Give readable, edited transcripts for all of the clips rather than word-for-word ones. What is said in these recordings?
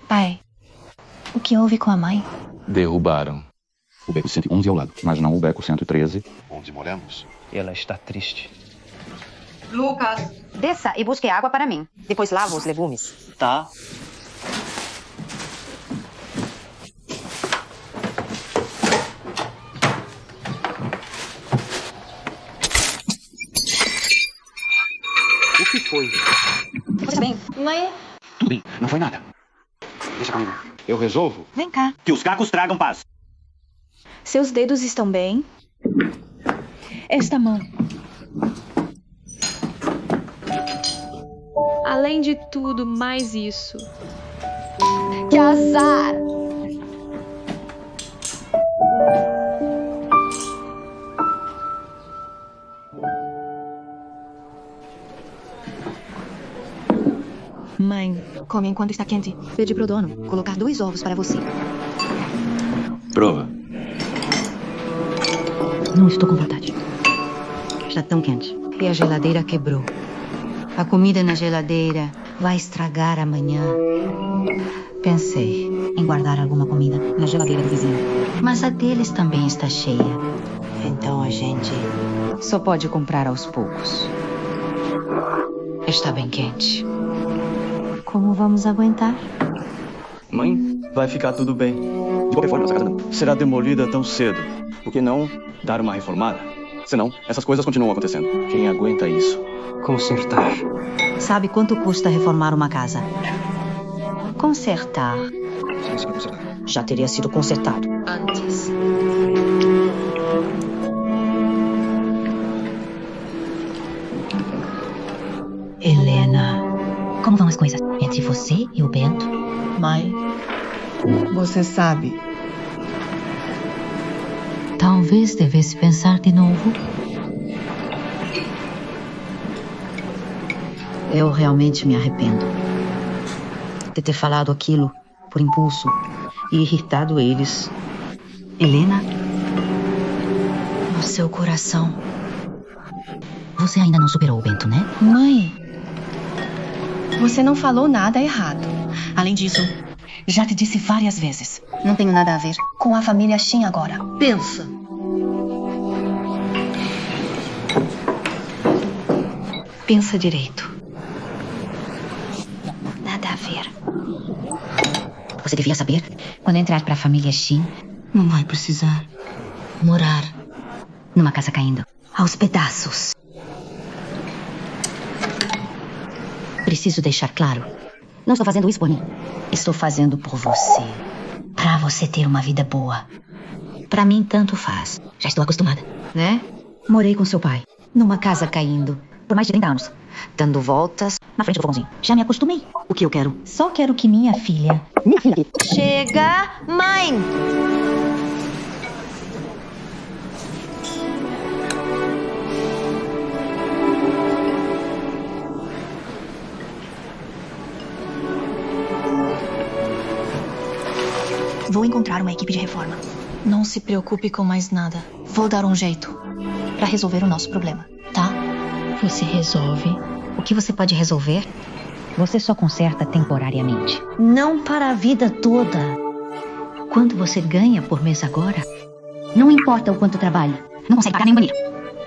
Pai, o que houve com a mãe? Derrubaram. O beco 111 ao lado, mas não o beco 113. Onde moramos? Ela está triste. Lucas! Desça e busque água para mim. Depois lava os legumes. Tá. O que foi? Você está bem? Mãe, Tudo bem, não foi nada. Deixa comigo. Eu resolvo. vem cá. Que os cacos tragam paz. Seus dedos estão bem? Esta mão. Além de tudo, mais isso. Que azar! Mãe, come enquanto está quente. Pedi pro dono colocar 2 ovos para você. Prova. Não estou com vontade. Está tão quente. E a geladeira quebrou. A comida na geladeira vai estragar amanhã. Pensei em guardar alguma comida na geladeira do vizinho. Mas a deles também está cheia. Então a gente só pode comprar aos poucos. Está bem quente. Como vamos aguentar? Mãe, vai ficar tudo bem. De qualquer forma, essa casa não será demolida tão cedo. Por que não dar uma reformada? Senão, essas coisas continuam acontecendo. Quem aguenta isso? Consertar. Sabe quanto custa reformar uma casa? Consertar. Já teria sido consertado. Antes. Helena, como vão as coisas entre você e o Bento? Mãe, você sabe, Talvez devesse pensar de novo. Eu realmente me arrependo de ter falado aquilo por impulso e irritado eles. Helena, no seu coração, você ainda não superou o Bento, né? Mãe, você não falou nada errado. Além disso, já te disse várias vezes. Não tenho nada a ver com a família Shin agora. pensa. Pensa direito. Nada a ver. Você devia saber. Quando entrar para a família Shin, não vai precisar morar numa casa caindo aos pedaços. Preciso deixar claro. Não estou fazendo isso por mim. Estou fazendo por você. Para você ter uma vida boa. Para mim, tanto faz. Já estou acostumada, né? Morei com seu pai, numa casa caindo, por mais de 30 anos. Dando voltas na frente do fogãozinho. Já me acostumei. O que eu quero? Só quero que minha filha... Minha filha aqui. Chega, mãe! Vou encontrar uma equipe de reforma. Não se preocupe com mais nada. Vou dar um jeito para resolver o nosso problema, tá? Você resolve. O que você pode resolver, você só conserta temporariamente. Não para a vida toda. Quanto você ganha por mês agora, não importa o quanto trabalha. Não consegue pagar nem banheiro.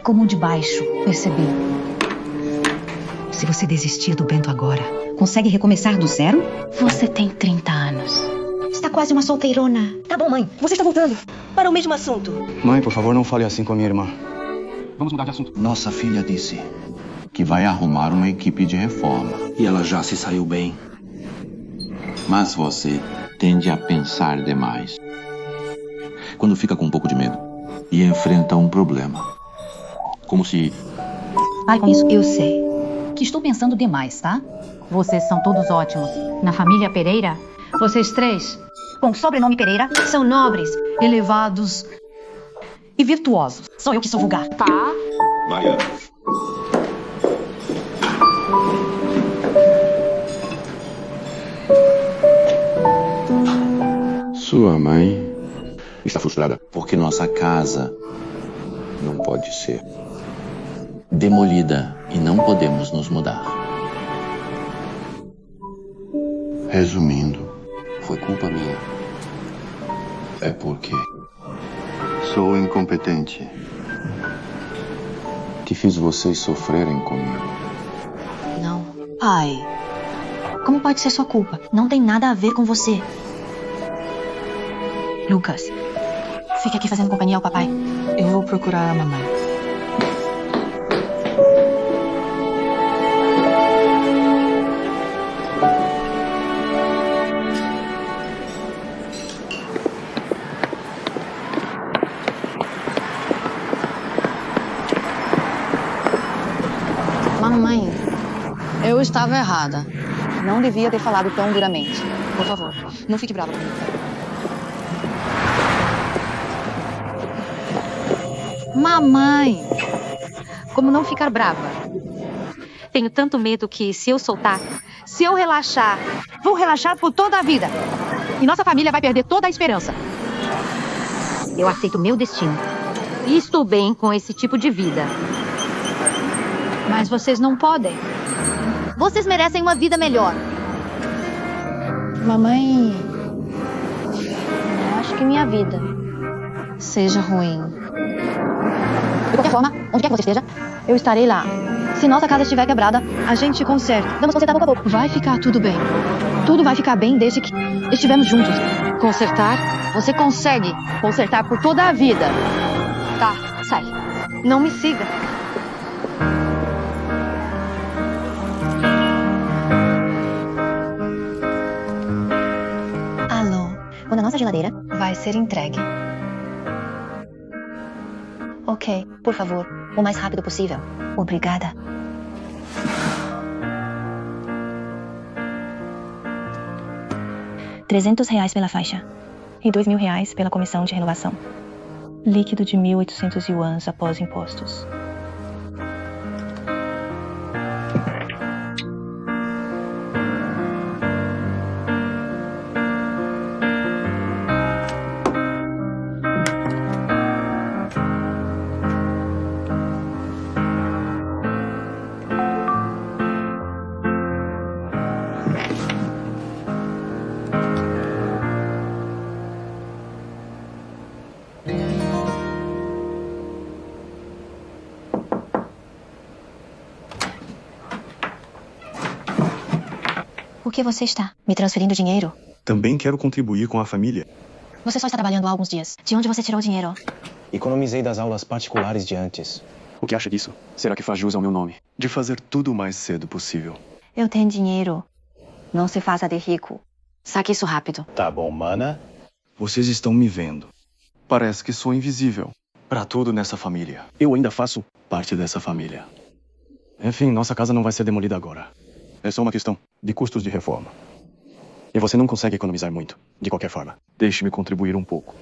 Como o de baixo, percebeu? Se você desistir do Bento agora, consegue recomeçar do zero? Você tem 30 anos. Está quase uma solteirona. Tá bom, mãe. Você está voltando para o mesmo assunto. Mãe, por favor, não fale assim com a minha irmã. Vamos mudar de assunto. Nossa filha disse que vai arrumar uma equipe de reforma. E ela já se saiu bem. Mas você tende a pensar demais. Quando fica com um pouco de medo e enfrenta um problema. Como se... Pare com isso. Eu sei que estou pensando demais, tá? Vocês são todos ótimos. Na família Pereira, vocês três, com o sobrenome Pereira, são nobres, elevados e virtuosos. Sou eu que sou vulgar. Tá? Maia. Sua mãe está frustrada porque nossa casa não pode ser demolida e não podemos nos mudar. Resumindo, Foi culpa minha. É porque Sou incompetente. que fiz vocês sofrerem comigo. Não. Pai, como pode ser sua culpa? Não tem nada a ver com você. Lucas, fique aqui fazendo companhia ao papai. Eu vou procurar a mamãe. Mamãe, eu estava errada. Não devia ter falado tão duramente. Por favor, não fique brava comigo. Mamãe! Como não ficar brava? Tenho tanto medo que, se eu soltar, se eu relaxar, vou relaxar por toda a vida. E nossa família vai perder toda a esperança. Eu aceito meu destino. E estou bem com esse tipo de vida. Mas vocês não podem. Vocês merecem uma vida melhor. Mamãe, eu acho que minha vida seja ruim. De qualquer forma, onde quer que você esteja, eu estarei lá. Se nossa casa estiver quebrada, a gente conserta. Vamos consertar pouco a pouco. Vai ficar tudo bem. Tudo vai ficar bem desde que estivermos juntos. Consertar? Você consegue consertar por toda a vida. Tá, sai. Não me siga. Alô, Quando a nossa geladeira... vai ser entregue. Ok, por favor, o mais rápido possível. Obrigada. R$300 pela faixa e R$2.000 pela comissão de renovação. Líquido de 1.800 yuans após impostos. Por que você está me transferindo dinheiro? Também quero contribuir com a família. Você só está trabalhando há alguns dias. De onde você tirou o dinheiro? Economizei das aulas particulares de antes. O que acha disso? Será que faz jus ao meu nome? De fazer tudo o mais cedo possível. Eu tenho dinheiro. Não se faça de rico. Saque isso rápido. Tá bom, mana. Vocês estão me vendo. Parece que sou invisível para tudo nessa família. Eu ainda faço parte dessa família. Enfim, nossa casa não vai ser demolida agora. É só uma questão de custos de reforma. E você não consegue economizar muito, de qualquer forma. Deixe-me contribuir um pouco.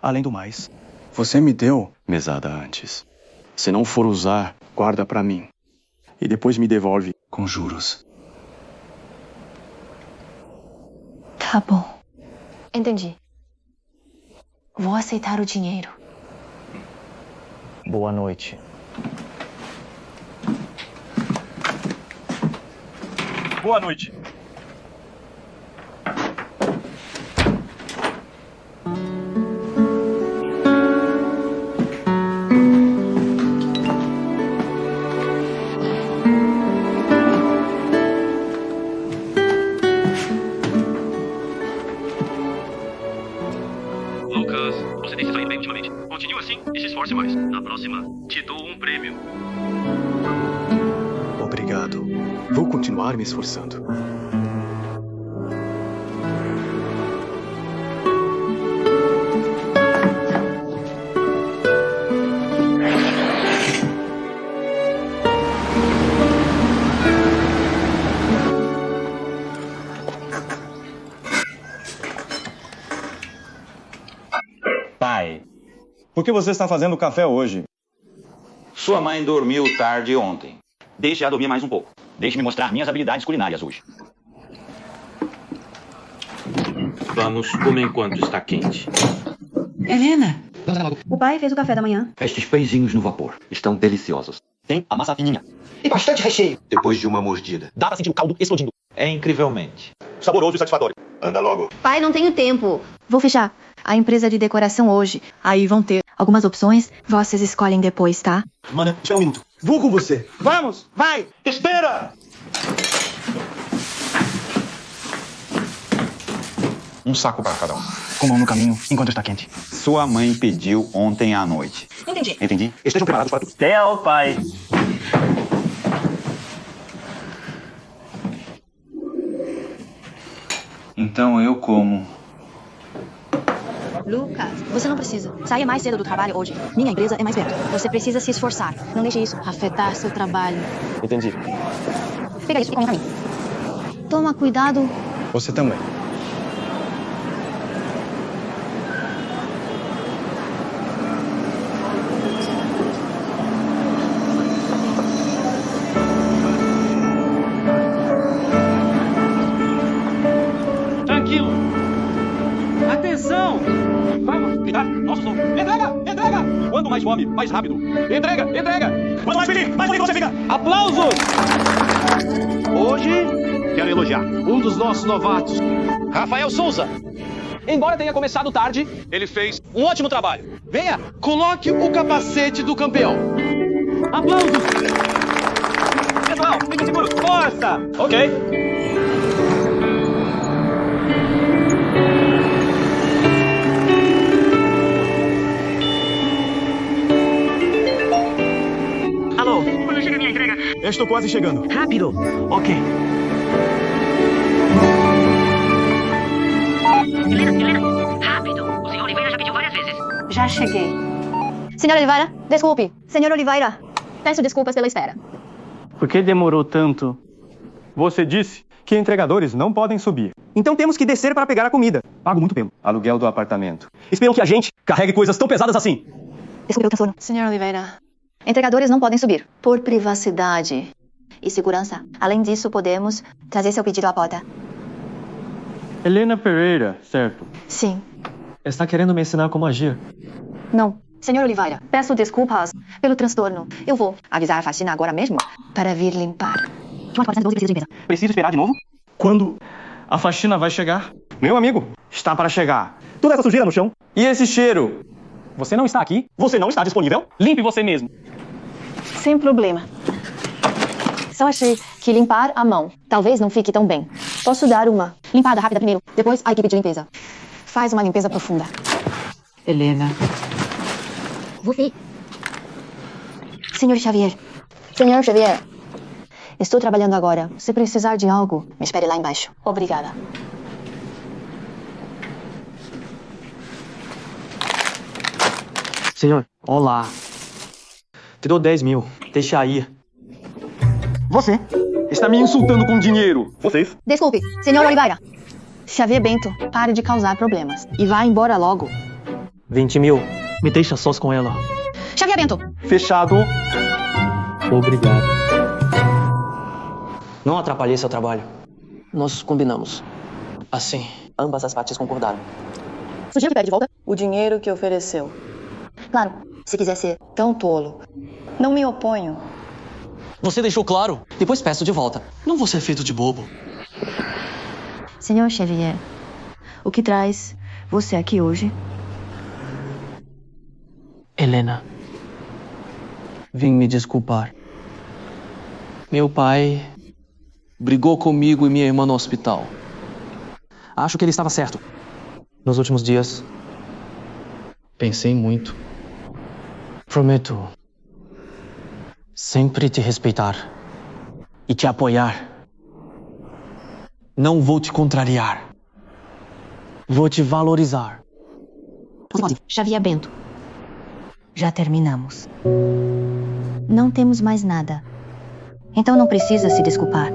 Além do mais, você me deu mesada antes. Se não for usar, guarda pra mim. E depois me devolve com juros. Tá bom. Entendi. Vou aceitar o dinheiro. Boa noite. Boa noite. Lucas, você tem se saído bem ultimamente. Continue assim e se esforce mais. Na próxima, te dou um prêmio. Obrigado. Vou continuar me esforçando. Pai, por que você está fazendo café hoje? Sua mãe dormiu tarde ontem. Deixe-a dormir mais um pouco. Deixe-me mostrar minhas habilidades culinárias hoje. Vamos comer enquanto está quente. Helena, O pai fez o café da manhã. Estes pãezinhos no vapor estão deliciosos. Tem a massa fininha. E bastante recheio. Depois de uma mordida. Dá pra sentir o caldo explodindo. É incrivelmente. Saboroso e satisfatório. Anda logo. Pai, não tenho tempo. Vou fechar a empresa de decoração hoje. Aí vão ter algumas opções. Vocês escolhem depois, tá? Mana, espera um minuto. Vou com você. Vamos, vai, espera! Um saco para cada um. Comam no caminho, enquanto está quente. Sua mãe pediu ontem à noite. Entendi. Entendi? Estejam preparados para tudo. Theo, pai. Então eu como. Lucas, você não precisa. Saia mais cedo do trabalho hoje. Minha empresa é mais perto. Você precisa se esforçar. Não deixe isso afetar seu trabalho. Entendi. Pega isso e come pra mim. Toma cuidado. Você também. Tranquilo. Atenção. Vamos, cuidado. Nosso som. Entrega, entrega. Quanto mais fome, mais rápido. Entrega, entrega. Quanto mais feliz, mais bonito você fica. Aplausos. Hoje, quero elogiar um dos nossos novatos, Rafael Souza. Embora tenha começado tarde, ele fez um ótimo trabalho. Venha, coloque o capacete do campeão. Aplausos. Pessoal, fiquem seguros. Força. Ok. Alô? Quando chega a minha entrega? Eu estou quase chegando. Rápido. Ok. Helena, rápido. O senhor Oliveira já pediu várias vezes. Já cheguei. Senhora Oliveira, desculpe. Senhor Oliveira, Peço desculpas pela espera. Por que demorou tanto? Você disse que entregadores não podem subir. Então temos que descer para pegar a comida. Pago muito pelo Aluguel do apartamento. Esperam que a gente carregue coisas tão pesadas assim. Desculpe o transtorno. Senhor Oliveira, Entregadores não podem subir. por privacidade E segurança. Além disso, podemos trazer seu pedido à porta. Helena Pereira, certo? sim. Está querendo me ensinar como agir. Não. Senhor Oliveira, peço desculpas pelo transtorno. Eu vou avisar a faxina agora mesmo para vir limpar. João 412 precisa de limpeza. Preciso esperar de novo? Quando a faxina vai chegar? Meu amigo, está para chegar. Toda essa sujeira no chão. E esse cheiro? Você não está aqui? Você não está disponível? Limpe você mesmo. Sem problema. Só achei que limpar a mão talvez não fique tão bem. Posso dar uma? Limpada rápida primeiro, depois a equipe de limpeza. Faz uma limpeza profunda. Helena. Você. Senhor Xavier, Senhor Xavier, estou trabalhando agora. Se precisar de algo, me espere lá embaixo. obrigada. Senhor, olá. Te dou 10 mil. Deixa ir. Você está me insultando com dinheiro. Vocês? Desculpe, senhor Oliveira. Xavier Bento, pare de causar problemas. E vá embora logo. 20 mil. Me deixa sós com ela. Xavier Bento. Fechado. Obrigado. Não atrapalhei seu trabalho. Nós combinamos. Assim, ambas as partes concordaram. Sugiro que pegue de volta. O dinheiro que ofereceu. Claro, se quiser ser. Tão tolo. Não me oponho. Você deixou claro. Depois peço de volta. Não vou ser feito de bobo. Senhor Xavier, o que traz você aqui hoje? Helena, vim me desculpar. Meu pai brigou comigo e minha irmã no hospital. Acho que ele estava certo. Nos últimos dias, pensei muito. Prometo sempre te respeitar e te apoiar. Não vou te contrariar. Vou te valorizar. Xavier Bento. Já terminamos. Não temos mais nada. Então não precisa se desculpar.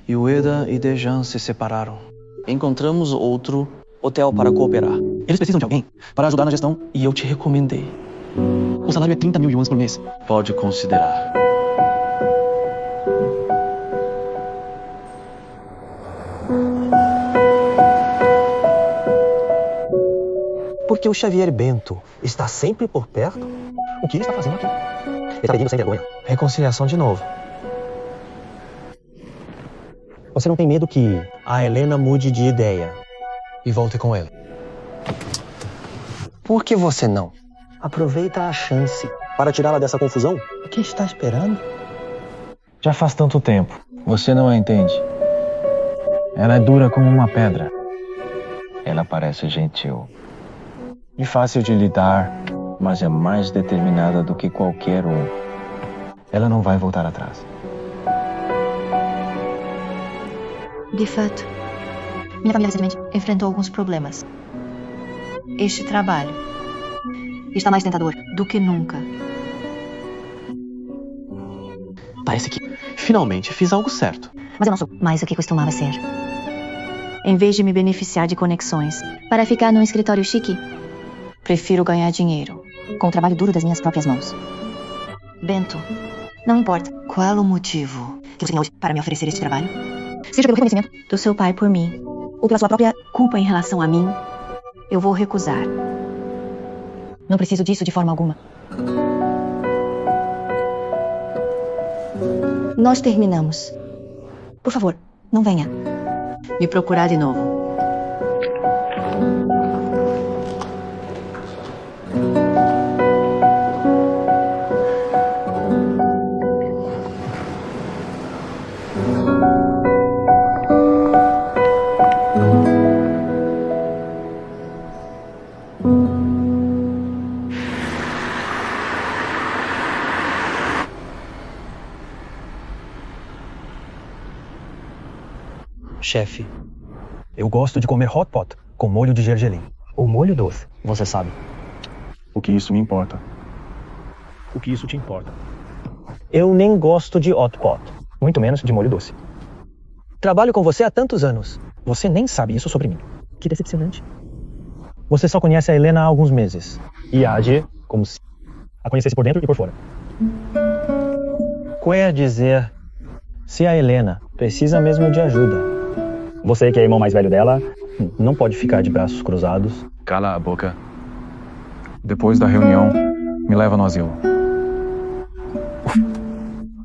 Ueda e Dejan se separaram. Encontramos outro hotel para cooperar. Eles precisam de alguém para ajudar na gestão e eu te recomendei. O salário é 30 mil yuans por mês. Pode considerar. Por que o Xavier Bento está sempre por perto? O que ele está fazendo aqui? Ele está pedindo sem vergonha. Reconciliação de novo. Você não tem medo que a Helena mude de ideia e volte com ele? Por que você não? Aproveita a chance para tirá-la dessa confusão. O que está esperando? Já faz tanto tempo. Você não a entende. Ela é dura como uma pedra. Ela parece gentil e fácil de lidar, mas é mais determinada do que qualquer um. Ela não vai voltar atrás. De fato, minha família recentemente enfrentou alguns problemas. Este trabalho está mais tentador do que nunca. Parece que finalmente fiz algo certo. Mas eu não sou mais o que costumava ser. Em vez de me beneficiar de conexões para ficar num escritório chique, prefiro ganhar dinheiro com o trabalho duro das minhas próprias mãos. Bento, não importa qual o motivo que você tem hoje para me oferecer este trabalho, seja pelo reconhecimento do seu pai por mim, ou pela sua própria culpa em relação a mim, eu vou recusar. Não preciso disso de forma alguma. Nós terminamos. Por favor, não venha me procurar de novo. Chefe, eu gosto de comer hot pot com molho de gergelim. Ou molho doce, você sabe. O que isso me importa? O que isso te importa? Eu nem gosto de hot pot, muito menos de molho doce. Trabalho com você há tantos anos. Você nem sabe isso sobre mim. Que decepcionante. Você só conhece a Helena há alguns meses. E age como se a conhecesse por dentro e por fora. Quer dizer, se a Helena precisa mesmo de ajuda, você que é irmão mais velho dela, não pode ficar de braços cruzados. Cala a boca. Depois da reunião, me leva no asilo.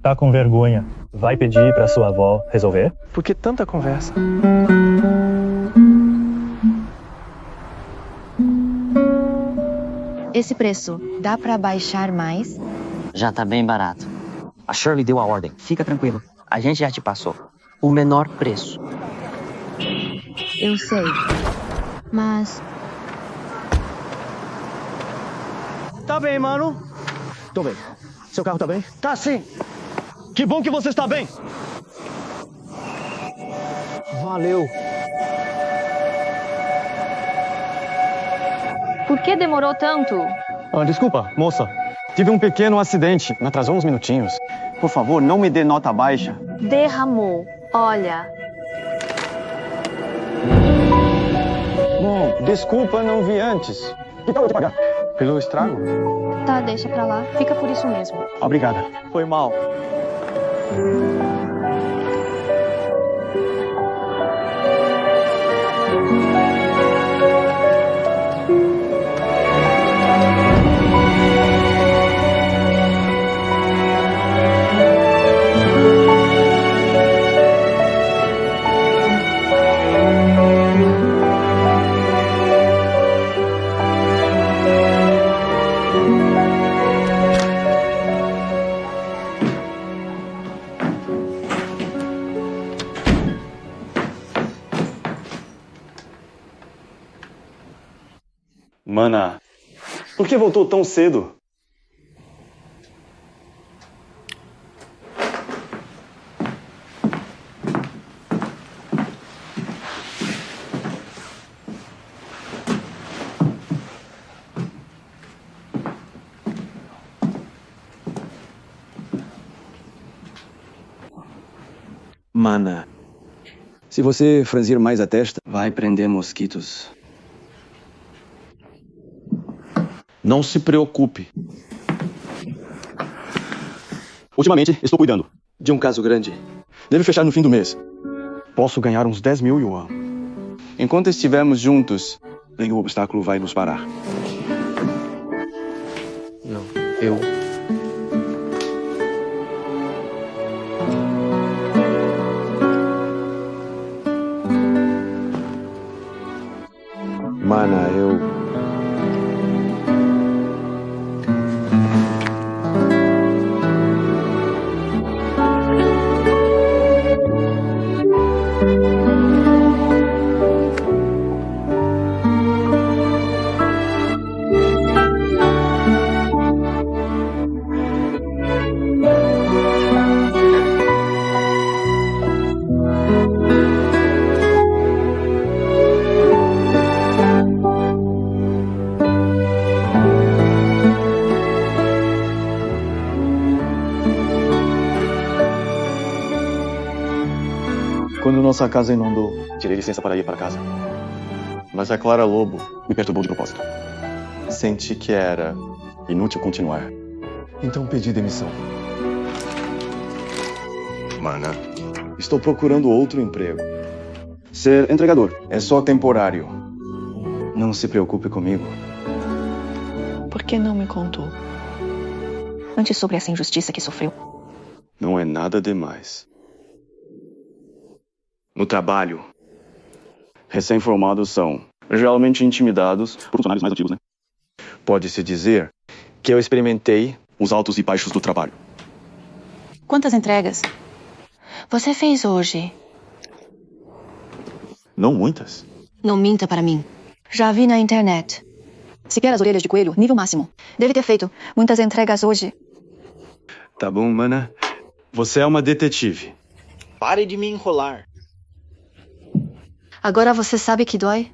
Tá com vergonha. Vai pedir pra sua avó resolver? Por que tanta conversa? Esse preço dá pra baixar mais? Já tá bem barato. A Shirley deu a ordem. Fica tranquilo. A gente já te passou o menor preço. Eu sei, mas... Tá bem, mano. Tô bem. Seu carro tá bem? Tá sim. Que bom que você está bem. Valeu. Por que demorou tanto? Desculpa, moça. Tive um pequeno acidente. Me atrasou uns minutinhos. Por favor, não me dê nota baixa. Derramou. Olha. Bom, desculpa, não vi antes. Que tal eu te pagar? Pelo estrago? Tá, deixa pra lá. Fica por isso mesmo. Obrigada. Foi mal. Mana, por que voltou tão cedo? Mana, se você franzir mais a testa, vai prender mosquitos. Não se preocupe. Ultimamente, estou cuidando de um caso grande. Deve fechar no fim do mês. Posso ganhar uns 10.000 yuan. Enquanto estivermos juntos, Nenhum obstáculo vai nos parar. Não, eu... Mana, eu... Quando nossa casa inundou, tirei licença para ir para casa. Mas a Clara Lobo me perturbou de propósito. Senti que era inútil continuar. Então pedi demissão. Mana, estou procurando outro emprego. Ser entregador é só temporário. Não se preocupe comigo. Por que não me contou? Antes sobre essa injustiça que sofreu. Não é nada demais. No trabalho, recém-formados são geralmente intimidados por funcionários mais antigos, né? Pode-se dizer que eu experimentei os altos e baixos do trabalho. Quantas entregas você fez hoje? Não muitas. Não minta para mim. Já vi na internet. Sequer as orelhas de coelho, nível máximo. Deve ter feito muitas entregas hoje. Tá bom, mana. Você é uma detetive. Pare de me enrolar. Agora você sabe que dói?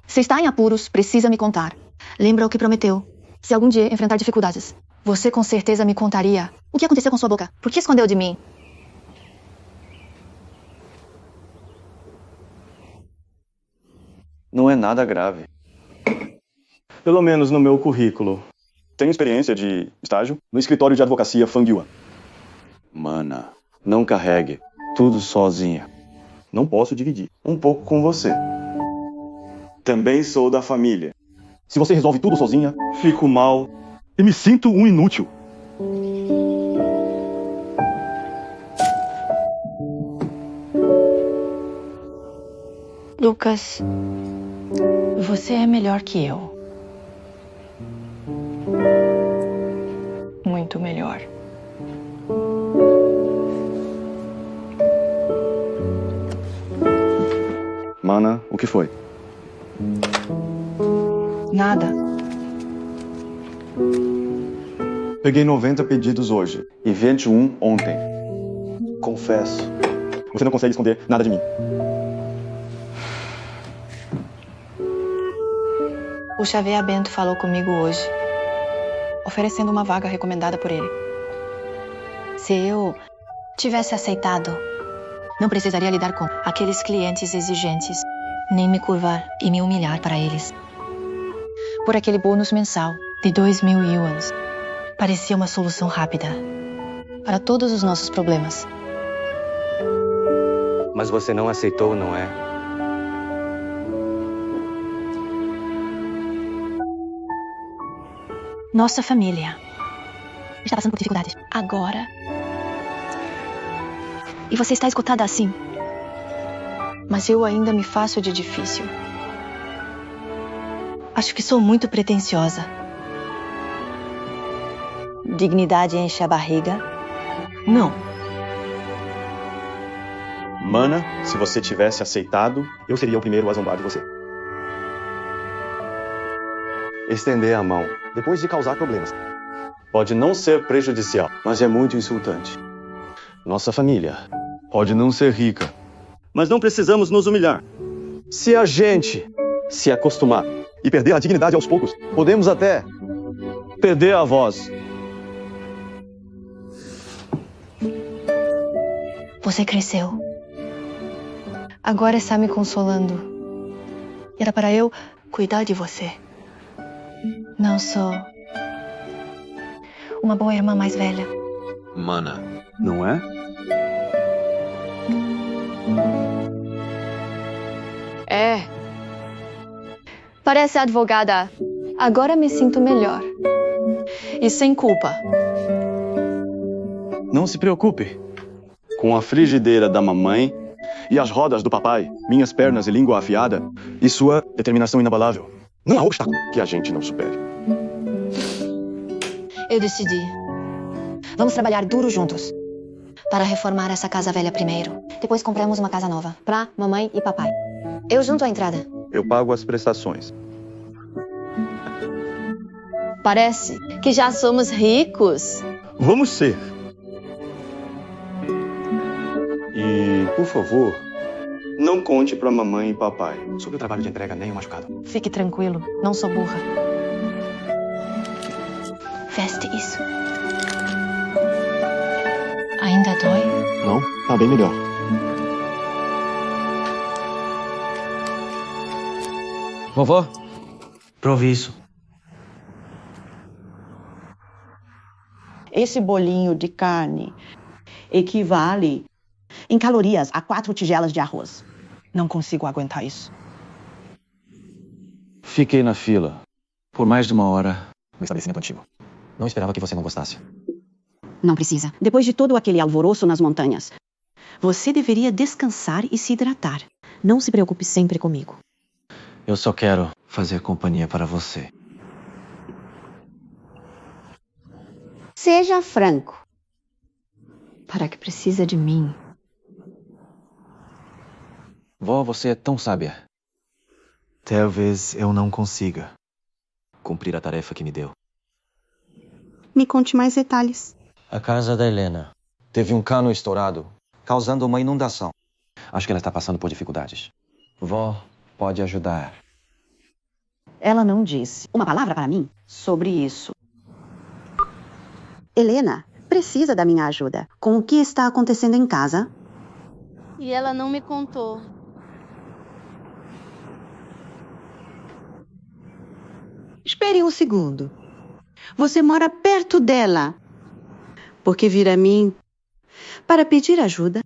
Se está em apuros, precisa me contar. Lembra o que prometeu. Se algum dia enfrentar dificuldades, você com certeza me contaria. O que aconteceu com sua boca? Por que escondeu de mim? Não é nada grave. Pelo menos no meu currículo. Tenho experiência de estágio no escritório de advocacia Fang Yuan. Mana, não carregue tudo sozinha. Não posso dividir um pouco com você. Também sou da família. Se você resolve tudo sozinha, fico mal e me sinto um inútil. Lucas, você é melhor que eu. Muito melhor. Mana, o que foi? Nada. Peguei 90 pedidos hoje e 21 ontem. Confesso. Você não consegue esconder nada de mim. O Xavier Bento falou comigo hoje, oferecendo uma vaga recomendada por ele. Se eu tivesse aceitado, não precisaria lidar com aqueles clientes exigentes, nem me curvar e me humilhar para eles. Por aquele bônus mensal de 2.000 yuans, parecia uma solução rápida para todos os nossos problemas. Mas você não aceitou, não é? Nossa família está passando por dificuldades agora. E você está esgotada assim. Mas eu ainda me faço de difícil. Acho que sou muito pretensiosa. Dignidade enche a barriga? Não. Mana, se você tivesse aceitado, eu seria o primeiro a zombar de você. Estender a mão depois de causar problemas pode não ser prejudicial, mas é muito insultante. Nossa família pode não ser rica, mas não precisamos nos humilhar. Se a gente se acostumar e perder a dignidade aos poucos, podemos até perder a voz. Você cresceu. Agora está me consolando. Era para eu cuidar de você. Não sou uma boa irmã mais velha. Mana, não é? É. Parece advogada. Agora me sinto melhor. E sem culpa. Não se preocupe. Com a frigideira da mamãe e as rodas do papai, minhas pernas e língua afiada e sua determinação inabalável, não há obstáculo que a gente não supere. Eu decidi. Vamos trabalhar duro juntos. Para reformar essa casa velha primeiro. Depois compramos uma casa nova. Pra mamãe e papai. Eu junto a entrada. Eu pago as prestações. Parece que já somos ricos. Vamos ser. E, por favor, não conte pra mamãe e papai sobre o trabalho de entrega nem o machucado. Fique tranquilo, não sou burra. Veste isso. Ainda dói? Não, tá bem melhor. Vovó, prove isso. Esse bolinho de carne equivale em calorias a 4 tigelas de arroz. Não consigo aguentar isso. Fiquei na fila por mais de 1 hora no estabelecimento antigo. Não esperava que você não gostasse. Não precisa. Depois de todo aquele alvoroço nas montanhas, você deveria descansar e se hidratar. Não se preocupe sempre comigo. Eu só quero fazer companhia para você. Seja franco. Para que precisa de mim? Vó, você é tão sábia. Talvez eu não consiga cumprir a tarefa que me deu. Me conte mais detalhes. A casa da Helena teve um cano estourado, causando uma inundação. Acho que ela está passando por dificuldades. Vó, pode ajudar. Ela não disse uma palavra para mim sobre isso. Helena precisa da minha ajuda. Com o que está acontecendo em casa? E ela não me contou. Espere um segundo. Você mora perto dela. Por que vir a mim para pedir ajuda?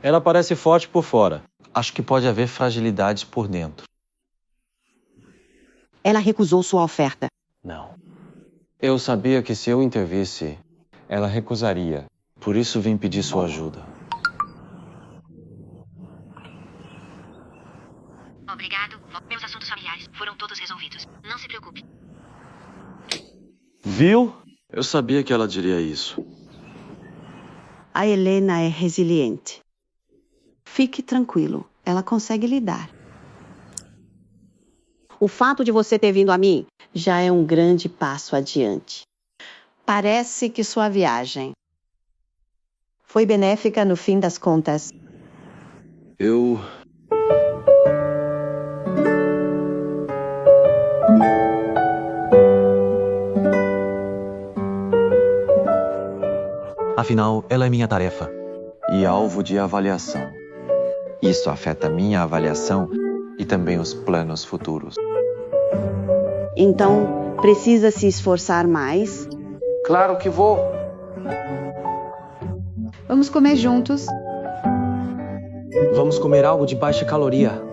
Ela parece forte por fora. Acho que pode haver fragilidades por dentro. Ela recusou sua oferta. Não. Eu sabia que se eu intervisse, ela recusaria. Por isso vim pedir sua ajuda. Obrigado. Meus assuntos familiares foram todos resolvidos. Não se preocupe. Viu? Eu sabia que ela diria isso. A Helena é resiliente. Fique tranquilo. Ela consegue lidar. O fato de você ter vindo a mim já é um grande passo adiante. Parece que sua viagem foi benéfica no fim das contas. Eu... Afinal, ela é minha tarefa e alvo de avaliação. Isso afeta minha avaliação e também os planos futuros. Então, precisa se esforçar mais? Claro que vou. Vamos comer juntos. Vamos comer algo de baixa caloria.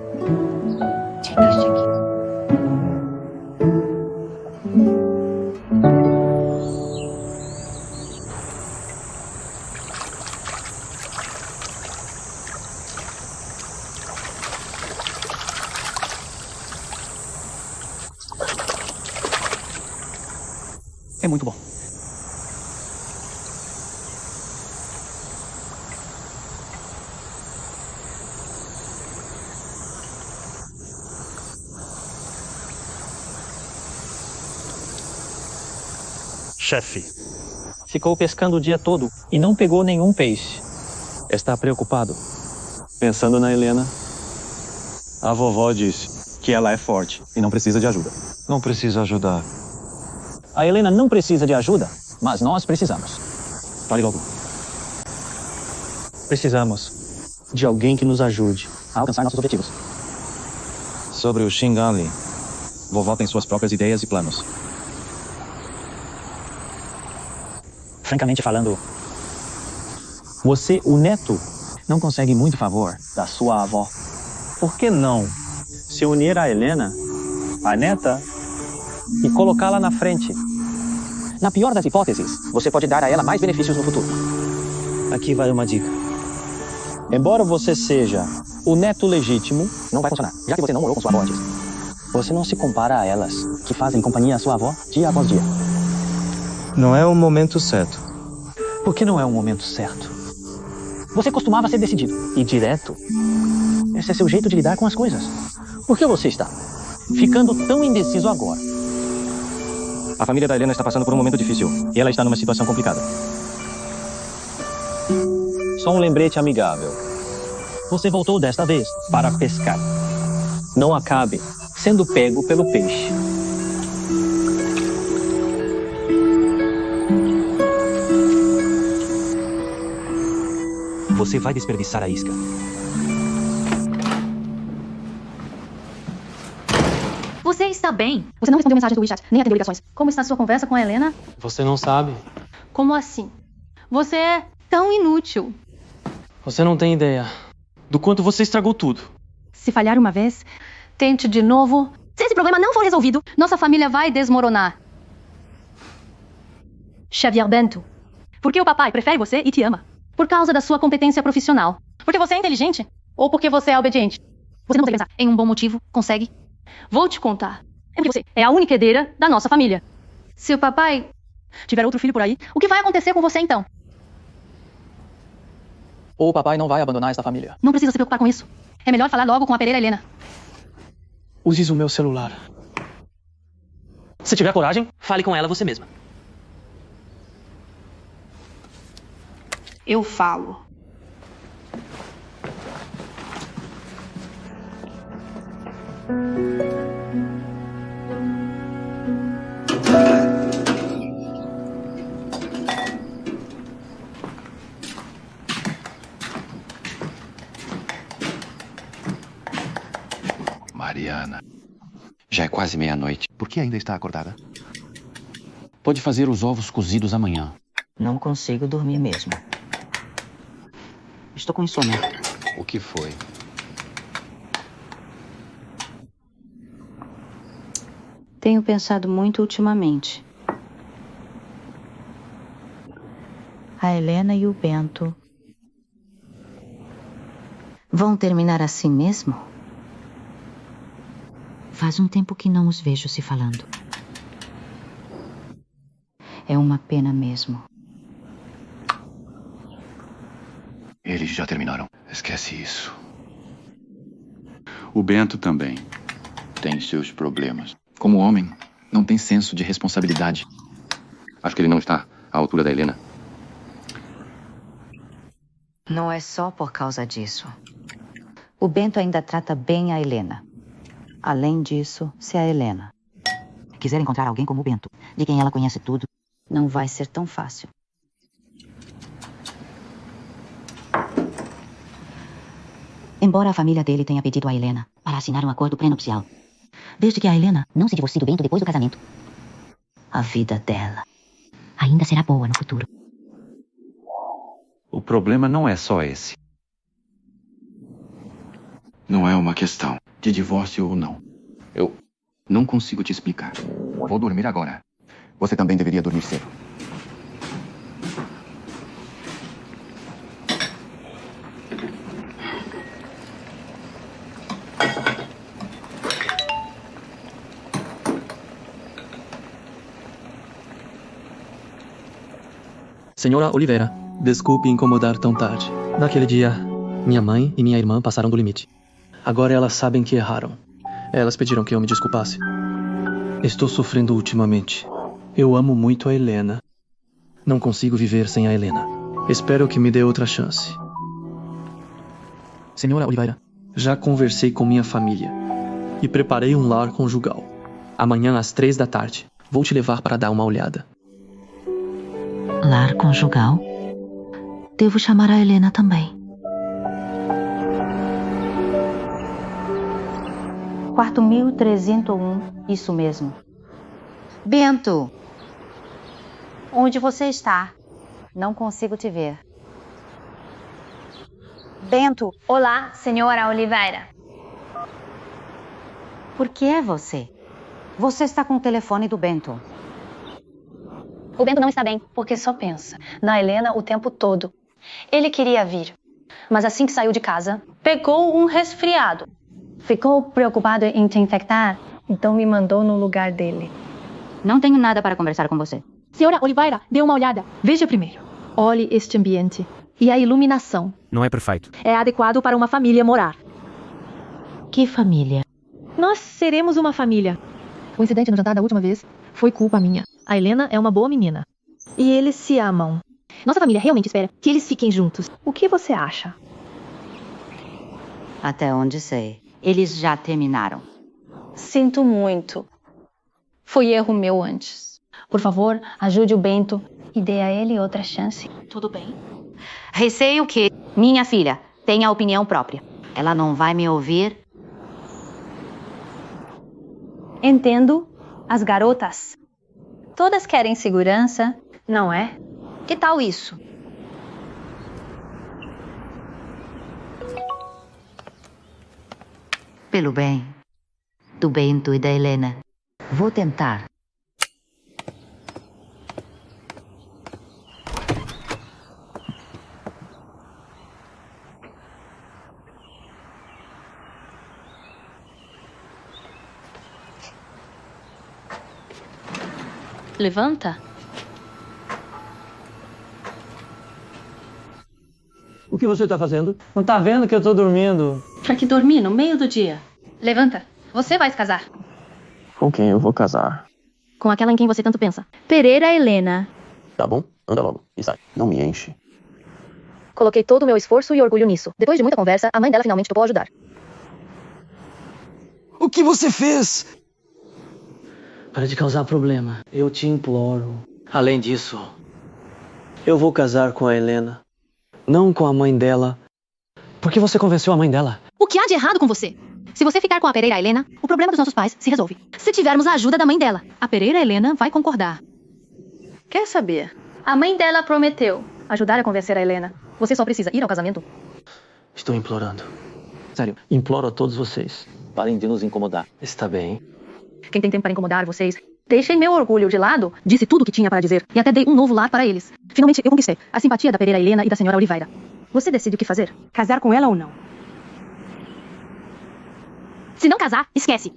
É muito bom. Chefe. Ficou pescando o dia todo e não pegou nenhum peixe. Está preocupado? Pensando na Helena? A vovó disse que ela é forte e não precisa de ajuda. Não precisa ajudar. A Helena não precisa de ajuda, mas nós precisamos. Fale logo. Precisamos de alguém que nos ajude a alcançar nossos objetivos. Sobre o Xingali, vovó tem suas próprias ideias e planos. Francamente falando, você, o neto, não consegue muito favor da sua avó. Por que não você unir a Helena, a neta, e colocá-la na frente. Na pior das hipóteses, você pode dar a ela mais benefícios no futuro. Aqui vai uma dica. Embora você seja o neto legítimo, não vai funcionar, já que você não morou com sua avó antes. Você não se compara a elas, que fazem companhia à sua avó dia após dia. Não é o momento certo. Por que não é o momento certo? Você costumava ser decidido e direto. Esse é seu jeito de lidar com as coisas. Por que você está ficando tão indeciso agora? A família da Helena está passando por um momento difícil e ela está numa situação complicada. Só um lembrete amigável. Você voltou desta vez para pescar. Não acabe sendo pego pelo peixe. Você vai desperdiçar a isca. Você está bem? Você não respondeu mensagens do WeChat, nem atendeu ligações. Como está a sua conversa com a Helena? Você não sabe. Como assim? Você é tão inútil. Você não tem ideia do quanto você estragou tudo. Se falhar uma vez, tente de novo. Se esse problema não for resolvido, nossa família vai desmoronar. Xavier Bento, por que o papai prefere você e te ama? Por causa da sua competência profissional. Porque você é inteligente? Ou porque você é obediente? Você não consegue pensar em um bom motivo? Consegue? Vou te contar. É porque você é a única herdeira da nossa família. Se o papai tiver outro filho por aí, o que vai acontecer com você então? Ou o papai não vai abandonar essa família. Não precisa se preocupar com isso. É melhor falar logo com a Pereira Helena. Use o meu celular. Se tiver coragem, fale com ela você mesma. Eu falo. Mariana, já é quase meia-noite. Por que ainda está acordada? Pode fazer os ovos cozidos amanhã. Não consigo dormir mesmo. Estou com insônia. O que foi? Tenho pensado muito ultimamente. A Helena e o Bento vão terminar assim mesmo? Faz um tempo que não os vejo se falando. É uma pena mesmo. Eles já terminaram. Esquece isso. O Bento também tem seus problemas. Como homem, não tem senso de responsabilidade. Acho que ele não está à altura da Helena. Não é só por causa disso. O Bento ainda trata bem a Helena. Além disso, se a Helena quiser encontrar alguém como o Bento, de quem ela conhece tudo, não vai ser tão fácil. Embora a família dele tenha pedido a Helena para assinar um acordo pré-nupcial, desde que a Helena não se divorcie do Bento depois do casamento, a vida dela ainda será boa no futuro. O problema não é só esse. Não é uma questão de divórcio ou não. Eu não consigo te explicar. Vou dormir agora. Você também deveria dormir cedo. Senhora Oliveira, desculpe incomodar tão tarde. Naquele dia, minha mãe e minha irmã passaram do limite. Agora elas sabem que erraram. Elas pediram que eu me desculpasse. Estou sofrendo ultimamente. Eu amo muito a Helena. Não consigo viver sem a Helena. Espero que me dê outra chance. Senhora Oliveira, já conversei com minha família e preparei um lar conjugal. Amanhã às 3 da tarde, vou te levar para dar uma olhada. Lar conjugal? Devo chamar a Helena também. Quarto 1301, isso mesmo. Bento! Onde você está? Não consigo te ver. Bento! Olá, senhora Oliveira. Por que é você? Você está com o telefone do Bento. O Bento não está bem, porque só pensa na Helena o tempo todo. Ele queria vir, mas assim que saiu de casa, pegou um resfriado. Ficou preocupado em te infectar, então me mandou no lugar dele. Não tenho nada para conversar com você. Senhora Oliveira, dê uma olhada. Veja primeiro. Olhe este ambiente. E a iluminação. Não é perfeito. É adequado para uma família morar. Que família? Nós seremos uma família. O incidente no jantar da última vez foi culpa minha. A Helena é uma boa menina. E eles se amam. Nossa família realmente espera que eles fiquem juntos. O que você acha? Até onde sei. Eles já terminaram. Sinto muito. Foi erro meu antes. Por favor, ajude o Bento e dê a ele outra chance. Tudo bem? Receio que minha filha tenha opinião própria. Ela não vai me ouvir. Entendo as garotas. Todas querem segurança, não é? Que tal isso? Pelo bem do Bento e da Helena, vou tentar. Levanta. O que você está fazendo? Não está vendo que eu estou dormindo? Pra que dormir no meio do dia? Levanta. Você vai se casar. Com quem eu vou casar? Com aquela em quem você tanto pensa. Pereira Helena. Tá bom, anda logo e sai. Não me enche. Coloquei todo o meu esforço e orgulho nisso. Depois de muita conversa, a mãe dela finalmente topou ajudar. O que você fez? Para de causar problema. Eu te imploro. Além disso, eu vou casar com a Helena. Não com a mãe dela. Porque você convenceu a mãe dela. O que há de errado com você? Se você ficar com a Pereira Helena, o problema dos nossos pais se resolve. Se tivermos a ajuda da mãe dela, a Pereira Helena vai concordar. Quer saber? A mãe dela prometeu ajudar a convencer a Helena. Você só precisa ir ao casamento. Estou implorando. Sério, imploro a todos vocês. Parem de nos incomodar. Está bem. Quem tem tempo para incomodar vocês? Deixei meu orgulho de lado, disse tudo o que tinha para dizer e até dei um novo lar para eles. Finalmente eu conquistei a simpatia da Pereira Helena e da senhora Oliveira. Você decide o que fazer? Casar com ela ou não? Se não casar, esquece.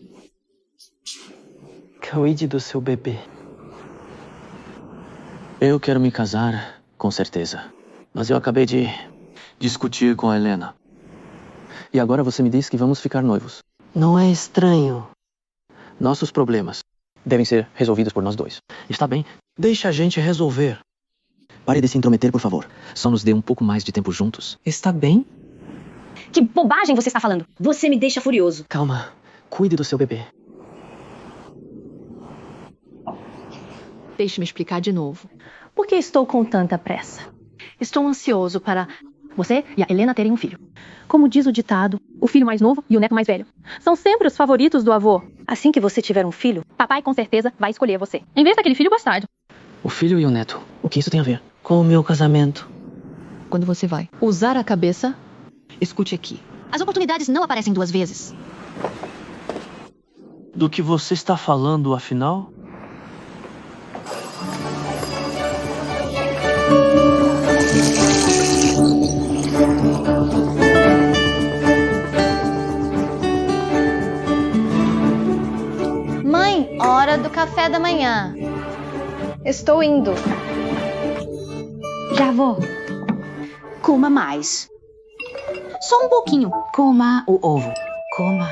Cuide do seu bebê. Eu quero me casar, com certeza. Mas eu acabei de discutir com a Helena. E agora você me diz que vamos ficar noivos. Não é estranho. Nossos problemas devem ser resolvidos por nós dois. Está bem? Deixa a gente resolver. Pare de se intrometer, por favor. Só nos dê um pouco mais de tempo juntos. Está bem? Que bobagem você está falando? Você me deixa furioso. Calma. Cuide do seu bebê. Deixe-me explicar de novo. Por que estou com tanta pressa? Estou ansioso para você e a Helena terem um filho. Como diz o ditado, o filho mais novo e o neto mais velho são sempre os favoritos do avô. Assim que você tiver um filho, papai com certeza vai escolher você, em vez daquele filho bastardo. O filho e o neto. O que isso tem a ver com o meu casamento? Quando você vai usar a cabeça, escute aqui. As oportunidades não aparecem duas vezes. Do que você está falando, afinal? Mãe, hora do café da manhã. Estou indo. Já vou. Coma mais. Só um pouquinho. Coma o ovo. Coma.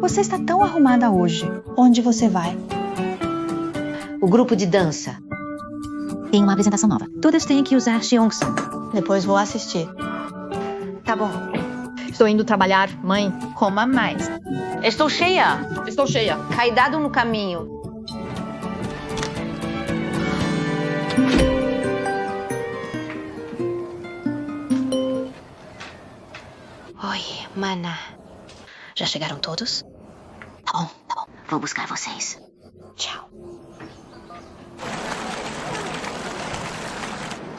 Você está tão arrumada hoje. Onde você vai? O grupo de dança tem uma apresentação nova. Todas têm que usar Cheongsan. Depois vou assistir. Tá bom. Estou indo trabalhar, mãe. Coma mais. Estou cheia. Estou cheia. Cuidado no caminho. Oi, mana. Já chegaram todos? Tá bom, tá bom. Vou buscar vocês. Tchau.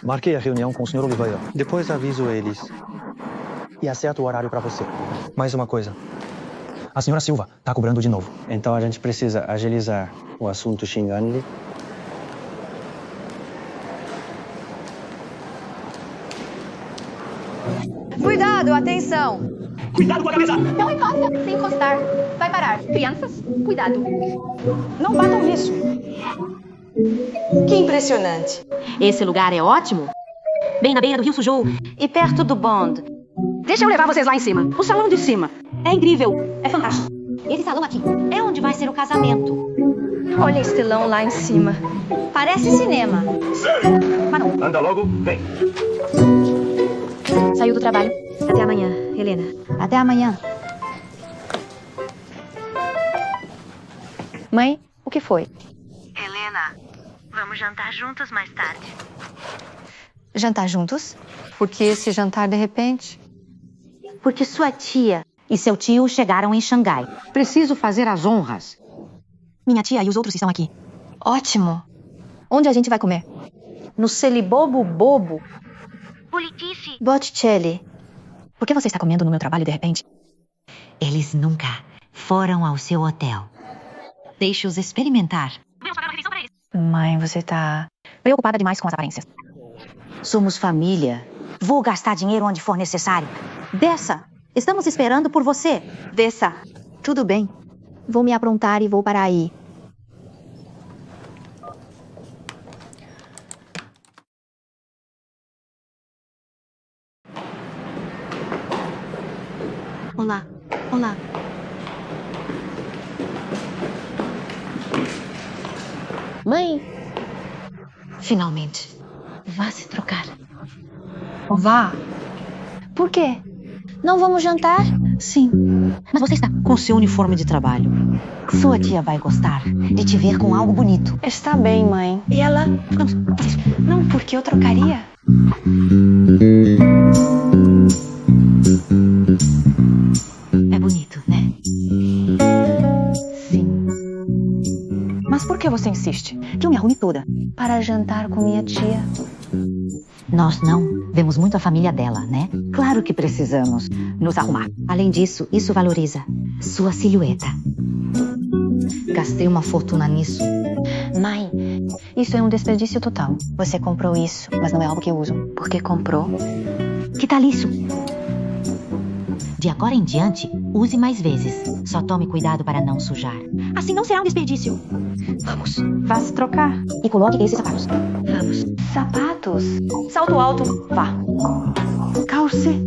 Marquei a reunião com o Sr. Oliveira. Depois aviso eles. E acerto o horário para você. Mais uma coisa. A senhora Silva tá cobrando de novo. Então a gente precisa agilizar o assunto xingando-lhe. Cuidado, atenção! Cuidado com a cabeça! Não encosta, sem encostar. Vai parar. Crianças, cuidado. Não batam nisso. Que impressionante. Esse lugar é ótimo. Bem na beira do Rio Sujou. E perto do Bond. Deixa eu levar vocês lá em cima. O salão de cima. É incrível. É fantástico. Esse salão aqui é onde vai ser o casamento. Olha esse telão lá em cima. Parece cinema. Mas não. Anda logo, vem. Saiu do trabalho. Até amanhã, Helena. Até amanhã. Mãe, o que foi? Helena, vamos jantar juntos mais tarde. Jantar juntos? Por que esse jantar de repente? Porque sua tia e seu tio chegaram em Xangai. Preciso fazer as honras. Minha tia e os outros estão aqui. Ótimo. Onde a gente vai comer? No Celibobo Bobo. Politice. Botticelli. Por que você está comendo no meu trabalho de repente? Eles nunca foram ao seu hotel. Deixe-os experimentar. Mãe, você tá preocupada demais com as aparências. Somos família. Vou gastar dinheiro onde for necessário. Desça. Estamos esperando por você. Desça. Tudo bem. Vou me aprontar e vou para aí. Olá. Olá. Mãe. Finalmente. Vá se trocar. Vá. Por quê? Não vamos jantar? Sim. Mas você está com seu uniforme de trabalho. Sua tia vai gostar de te ver com algo bonito. Está bem, mãe. E ela... Não, porque eu trocaria. É bonito, né? Sim. Mas por que você insiste? Que eu me arrume toda. Para jantar com minha tia. Nós não vemos muito a família dela, né? Claro que precisamos nos arrumar. Além disso, isso valoriza sua silhueta. Gastei uma fortuna nisso. Mãe, isso é um desperdício total. Você comprou isso, mas não é algo que eu uso. Por que comprou? Que tal isso? De agora em diante, use mais vezes. Só tome cuidado para não sujar. Assim não será um desperdício. Vamos. Vá se trocar. E coloque esses sapatos. Vamos. Sapatos? Salto alto. Vá. Calce.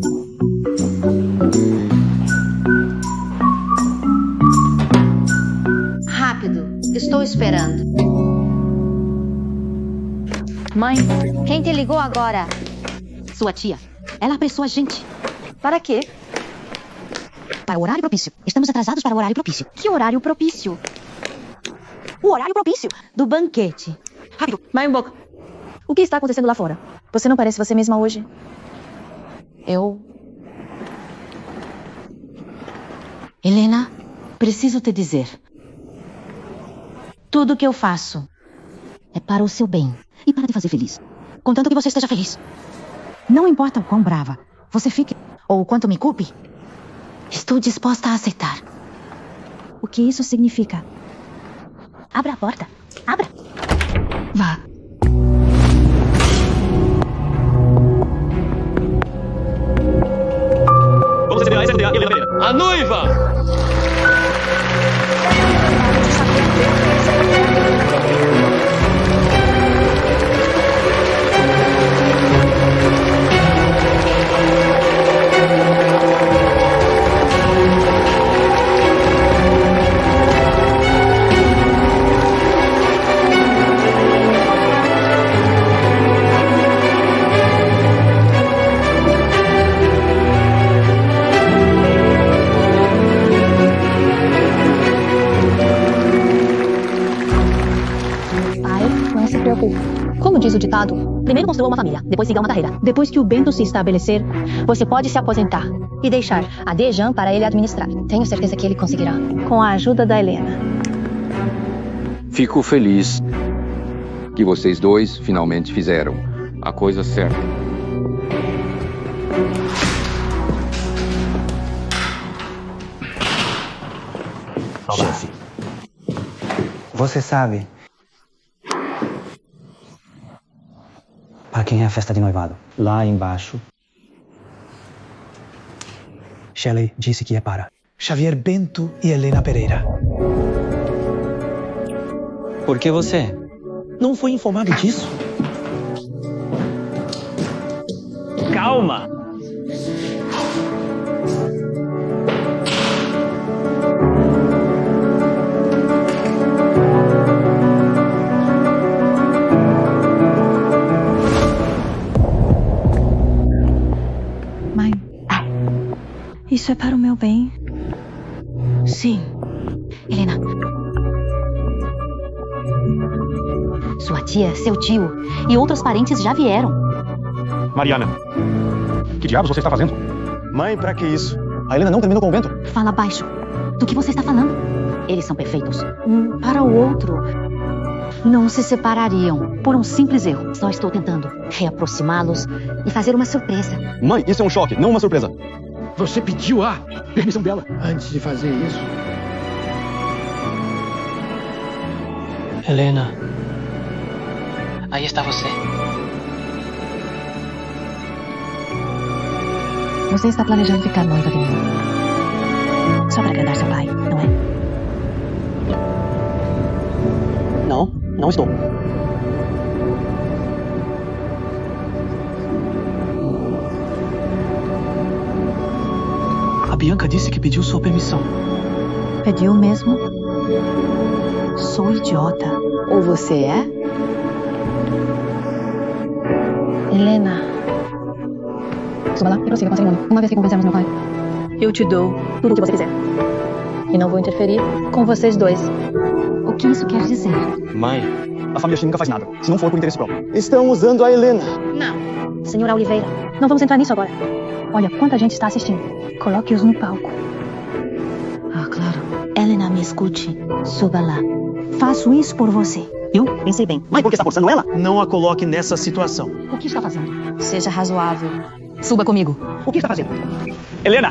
Rápido. Estou esperando. Mãe, quem te ligou agora? Sua tia. Ela apressou a gente. Para quê? Para o horário propício. Estamos atrasados para o horário propício. Que horário propício? O horário propício do banquete. Rápido, vai um pouco. O que está acontecendo lá fora? Você não parece você mesma hoje? Helena, preciso te dizer. Tudo o que eu faço é para o seu bem e para te fazer feliz. Contanto que você esteja feliz. Não importa o quão brava você fique ou o quanto me culpe, estou disposta a aceitar. O que isso significa? Abra a porta. Abra. Vá. Vamos acender a SFDA e Helena Pereira. A noiva! Como diz o ditado, primeiro construa uma família, depois siga uma carreira. Depois que o Bento se estabelecer, você pode se aposentar e deixar a Dejan para ele administrar. Tenho certeza que ele conseguirá, com a ajuda da Helena. Fico feliz que vocês dois finalmente fizeram a coisa certa. Você sabe para quem é a festa de noivado? Lá embaixo. Shelley disse que é para Xavier Bento e Helena Pereira. Por que você? Não foi informado disso? Calma! Mãe, isso é para o meu bem? Sim. Helena. Sua tia, seu tio e outros parentes já vieram. Mariana, que diabos você está fazendo? Mãe, pra que isso? A Helena não terminou o convento? Fala baixo. Do que você está falando? Eles são perfeitos. Um para o outro. Não se separariam por um simples erro. Só estou tentando reaproximá-los e fazer uma surpresa. Mãe, isso é um choque, não uma surpresa. Você pediu a permissão dela antes de fazer isso. Helena. Aí está você. Você está planejando ficar noiva de mim? Só para agradar seu pai, não é? Não, não estou. A Bianca disse que pediu sua permissão. Pediu mesmo? Sou idiota. Ou você é? Helena. Suba lá e prossiga com a cerimônia. Uma vez que convencermos meu pai, eu te dou tudo o que você quiser. E não vou interferir com vocês dois. O que isso quer dizer? Mãe, a família Shin nunca faz nada, se não for por interesse próprio. Estão usando a Helena. Não. Senhora Oliveira, não vamos entrar nisso agora. Olha quanta gente está assistindo. Coloque-os no palco. Ah, claro. Helena, me escute. Suba lá. Faço isso por você. Eu pensei bem. Mas por que está forçando ela? Não a coloque nessa situação. O que está fazendo? Seja razoável. Suba comigo. O que está fazendo? Helena!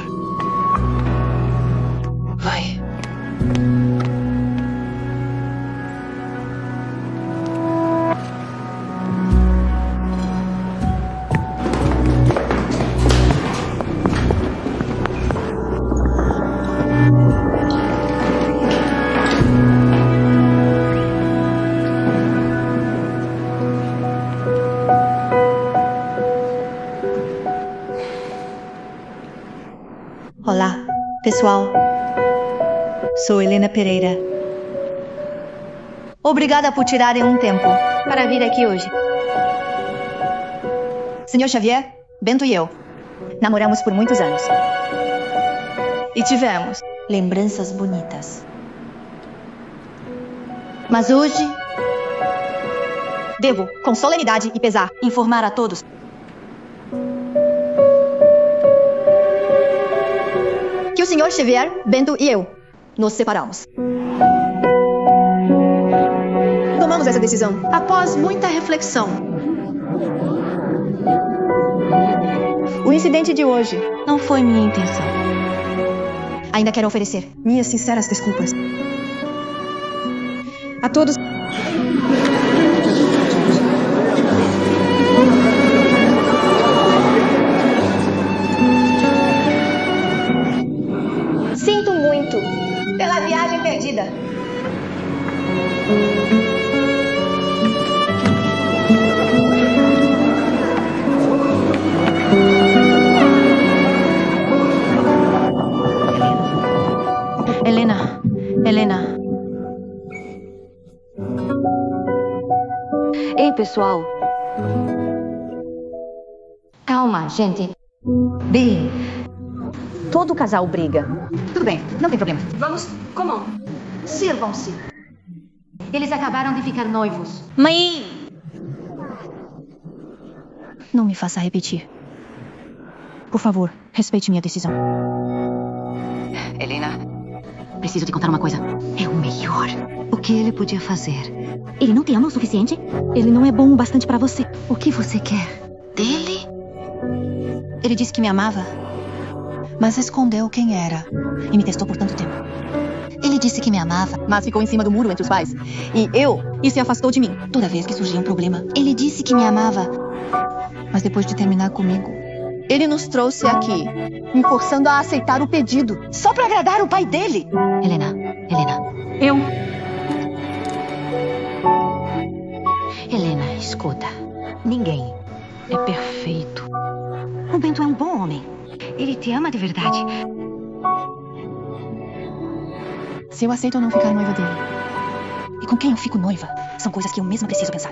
Vai. Olá, pessoal. Sou Helena Pereira. Obrigada por tirarem um tempo para vir aqui hoje. Senhor Xavier, Bento e eu namoramos por muitos anos. E tivemos lembranças bonitas. Mas hoje, devo, com solenidade e pesar, informar a todos que o Sr. Xavier, Bento e eu nos separamos. Tomamos essa decisão após muita reflexão. O incidente de hoje não foi minha intenção. Ainda quero oferecer minhas sinceras desculpas a todos. Sinto muito pela viagem perdida. Helena. Ei, pessoal. Calma, gente. Bem, todo casal briga. Tudo bem, não tem problema. Vamos, comum. Sirvam-se. Eles acabaram de ficar noivos. Mãe! Não me faça repetir. Por favor, respeite minha decisão. Helena, preciso te contar uma coisa. É o melhor. O que ele podia fazer? Ele não te ama o suficiente? Ele não é bom o bastante pra você. O que você quer dele? Ele disse que me amava, mas escondeu quem era e me testou por tanto tempo. Ele Ele disse que me amava. Mas ficou em cima do muro entre os pais. E se afastou de mim. Toda vez que surgia um problema. Ele disse que me amava. Mas depois de terminar comigo, ele nos trouxe aqui, me forçando a aceitar o pedido. Só pra agradar o pai dele. Helena. Eu... Helena, escuta. Ninguém é perfeito. O Bento é um bom homem. Ele te ama de verdade. Se eu aceito ou não ficar noiva dele. E com quem eu fico noiva, são coisas que eu mesma preciso pensar.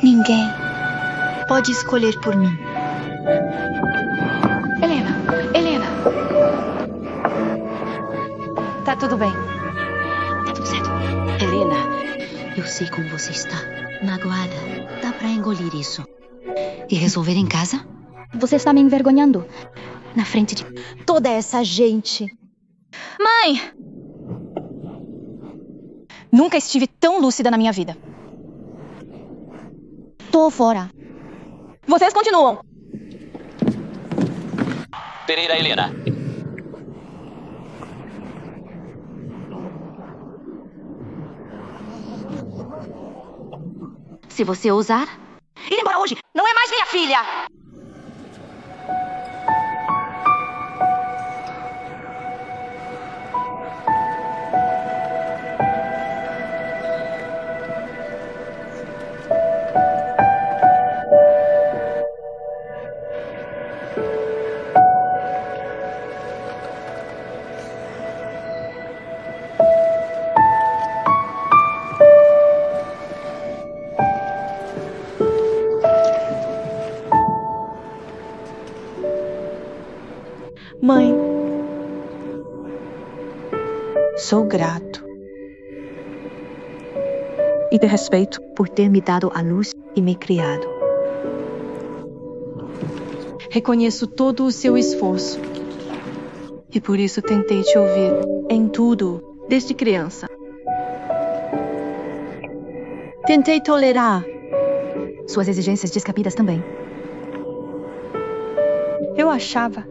Ninguém pode escolher por mim. Helena. Tá tudo bem. Tá tudo certo. Helena, eu sei como você está. Magoada. Dá pra engolir isso. E resolver em casa? Você está me envergonhando. Na frente de toda essa gente. Mãe! Nunca estive tão lúcida na minha vida. Tô fora. Vocês continuam. Pereira Helena. Se você ousar... Ir embora hoje! Não é mais minha filha! Mãe, sou grato e te respeito por ter me dado a luz e me criado. Reconheço todo o seu esforço e por isso tentei te ouvir em tudo desde criança. Tentei tolerar suas exigências descabidas também. Eu achava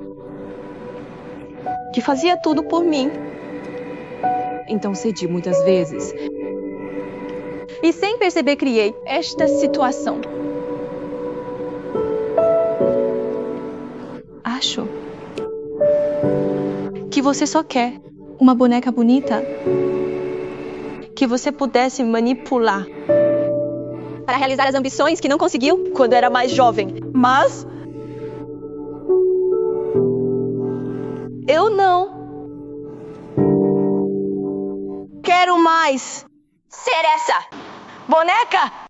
que fazia tudo por mim. Então cedi muitas vezes. E sem perceber criei esta situação. Acho que você só quer uma boneca bonita que você pudesse manipular para realizar as ambições que não conseguiu quando era mais jovem. Mas eu não quero mais ser essa boneca.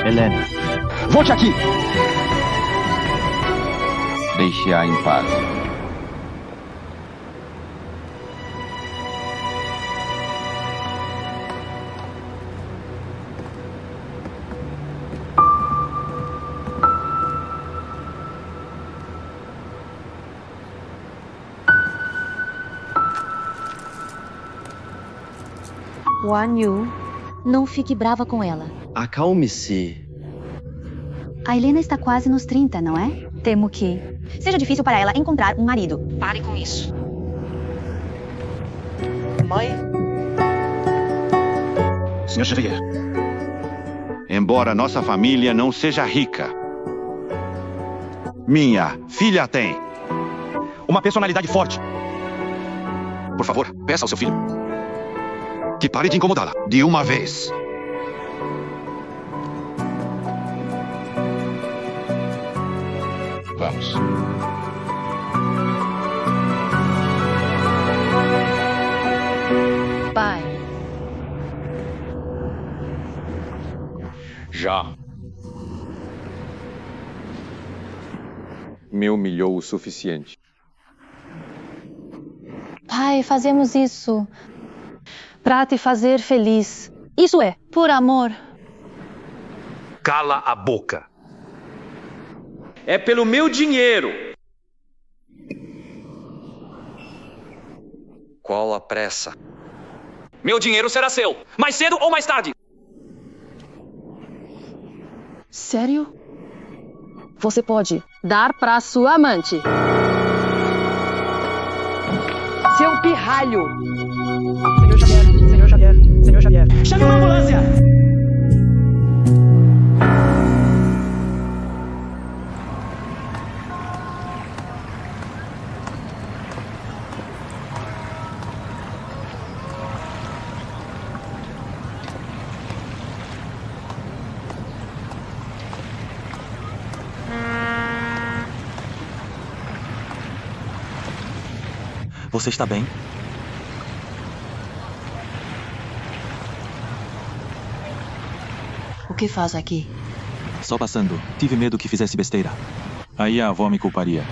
Helena. Volte aqui! Deixe-a em paz. Guan Yu, não fique brava com ela. Acalme-se. A Helena está quase nos 30, não é? Temo que seja difícil para ela encontrar um marido. Pare com isso. Mãe? Sr. Xavier, embora nossa família não seja rica, Minha filha tem uma personalidade forte. Por favor, peça ao seu filho que pare de incomodá-la de uma vez. Vamos. Pai, Já. Me humilhou o suficiente. Pai, fazemos isso pra te fazer feliz. Isso é, por amor. Cala a boca. É pelo meu dinheiro. Qual a pressa? Meu dinheiro será seu, mais cedo ou mais tarde. sério? Você pode dar pra sua amante. Seu pirralho. Senhor Xavier, Senhor Xavier, Senhor Xavier. Chame uma ambulância! Você está bem? O que faz aqui? Só passando. Tive medo que fizesse besteira. Aí a avó me culparia.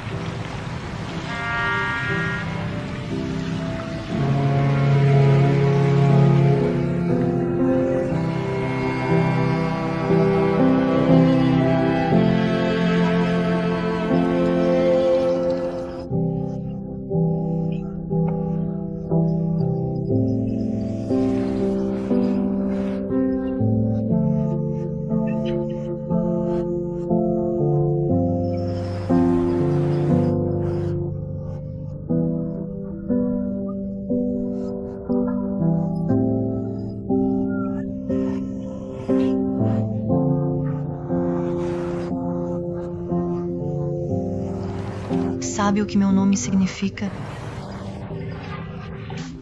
Sabe o que meu nome significa?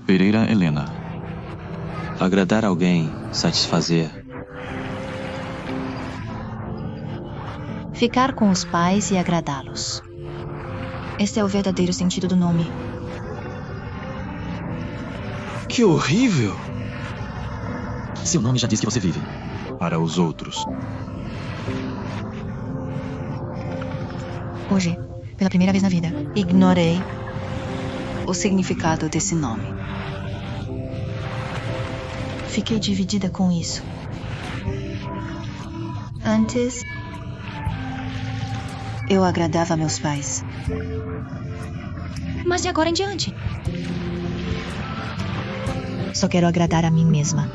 Pereira Helena. Agradar alguém, satisfazer. Ficar com os pais e agradá-los. Esse é o verdadeiro sentido do nome. Que horrível! Seu nome já diz que você vive. Para os outros. Hoje, pela primeira vez na vida, ignorei o significado desse nome. Fiquei dividida com isso. Antes, eu agradava meus pais. Mas de agora em diante, só quero agradar a mim mesma.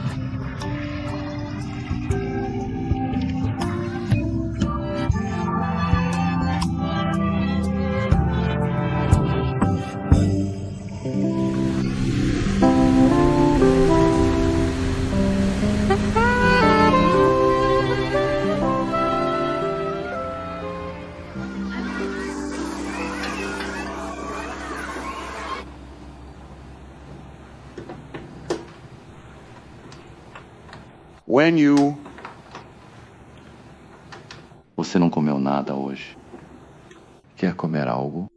When you... Você não comeu nada hoje. Quer comer algo?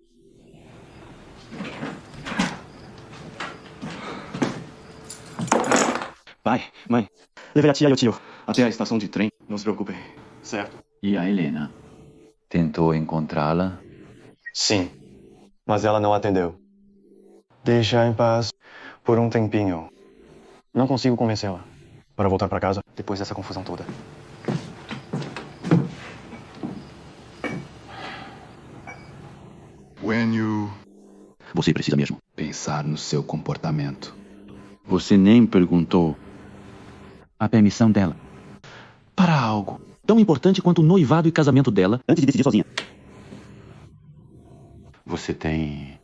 Pai, mãe, levei a tia e o tio até a estação de trem. Não se preocupem, certo? E a Helena? Tentou encontrá-la? Sim, mas ela não atendeu. Deixa em paz por um tempinho. Não consigo convencê-la para voltar para casa depois dessa confusão toda. When you... Você precisa mesmo pensar no seu comportamento. Você nem perguntou a permissão dela para algo tão importante quanto o noivado e casamento dela antes de decidir sozinha. Você tem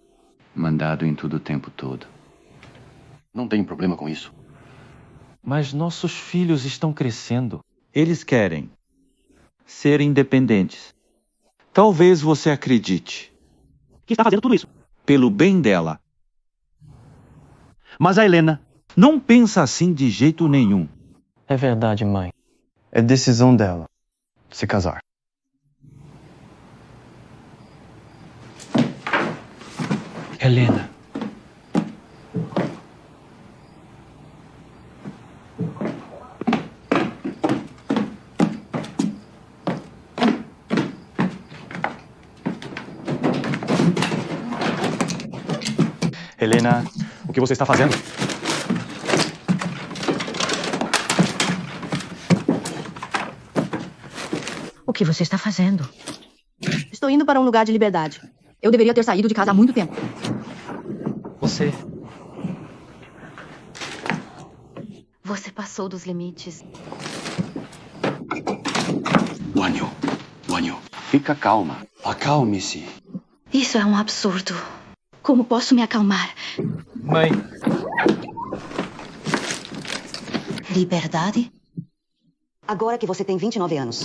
mandado em tudo o tempo todo. Não tem problema com isso. Mas nossos filhos estão crescendo. Eles querem ser independentes. Talvez você acredite. Que está fazendo tudo isso. Pelo bem dela. Mas a Helena não pensa assim de jeito nenhum. É verdade, mãe. É decisão dela se casar. Helena. Helena, o que você está fazendo? O que você está fazendo? Estou indo para um lugar de liberdade. Eu deveria ter saído de casa há muito tempo. Você... Você passou dos limites. Wanyu, fica calma. Acalme-se. Isso é um absurdo. Como posso me acalmar? Mãe. Liberdade? Agora que você tem 29 anos.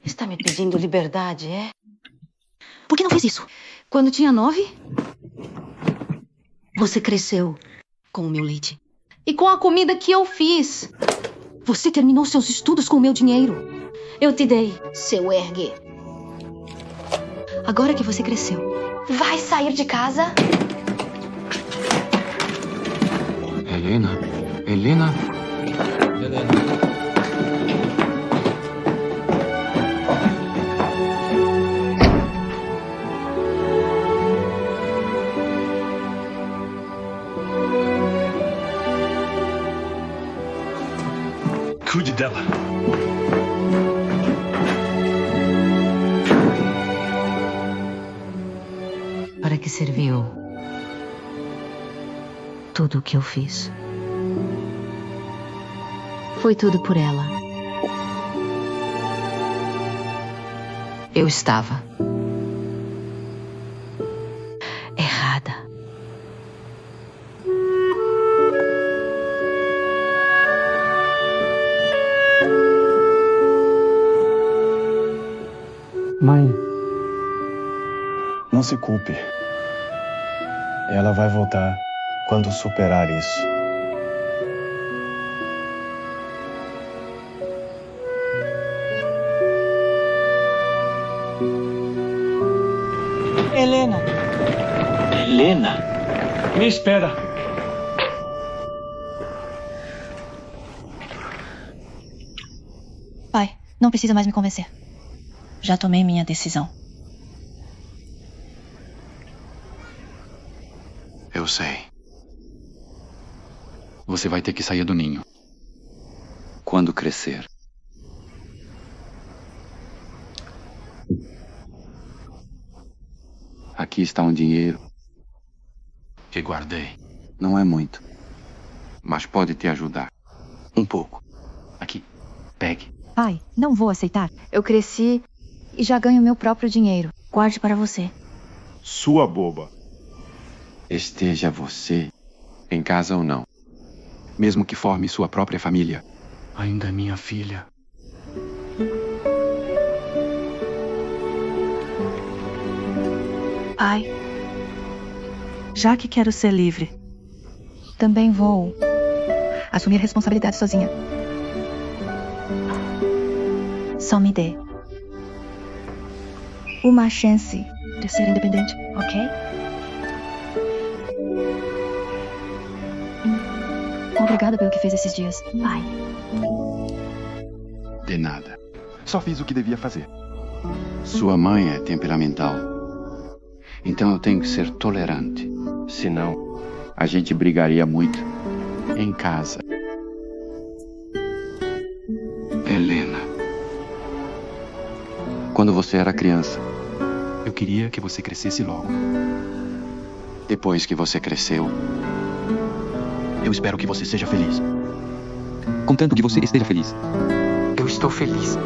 Está me pedindo liberdade, é? Por que não fez isso? Quando tinha 9? Você cresceu com o meu leite. E com a comida que eu fiz. Você terminou seus estudos com o meu dinheiro. Eu te dei, seu ergue. Agora que você cresceu. Vai sair de casa? Helena. Helena. Cuide dela. Para que serviu tudo o que eu fiz? Foi tudo por ela. Eu estava errada. Mãe, não se culpe. Ela vai voltar quando superar isso. Helena. Helena. Me espera. Pai, não precisa mais me convencer. Já tomei minha decisão. Eu sei. Você vai ter que sair do ninho. Quando crescer. Aqui está um dinheiro que guardei. Não é muito, mas pode te ajudar. Um pouco. Aqui, pegue. Pai, não vou aceitar. Eu cresci e já ganho meu próprio dinheiro. Guarde para você. Sua boba. Esteja você em casa ou não, mesmo que forme sua própria família, ainda é minha filha. Pai, já que quero ser livre, também vou assumir responsabilidade sozinha. Só me dê uma chance de ser independente, ok? Obrigada pelo que fez esses dias, pai. De nada. Só fiz o que devia fazer. Sua mãe é temperamental. Então eu tenho que ser tolerante. Senão, a gente brigaria muito em casa. Helena. Quando você era criança, eu queria que você crescesse logo. Depois que você cresceu, eu espero que você seja feliz. Contanto que você esteja feliz. Eu estou feliz.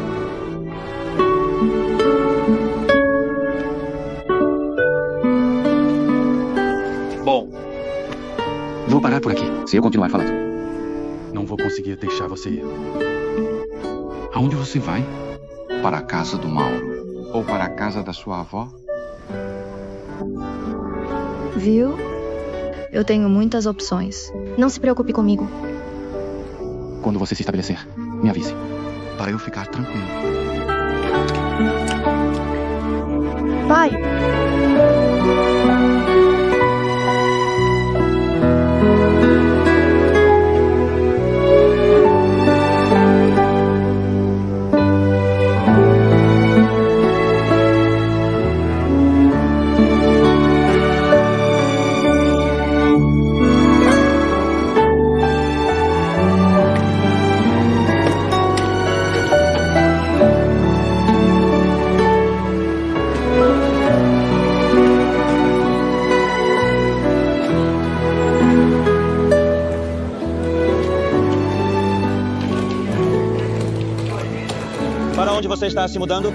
Bom, Vou parar por aqui, se eu continuar falando. Não vou conseguir deixar você ir. Aonde você vai? Para a casa do Mauro. Ou para a casa da sua avó? Viu? Eu tenho muitas opções. Não se preocupe comigo. Quando você se estabelecer, me avise. Para eu ficar tranquilo. Pai! Para onde você está se mudando?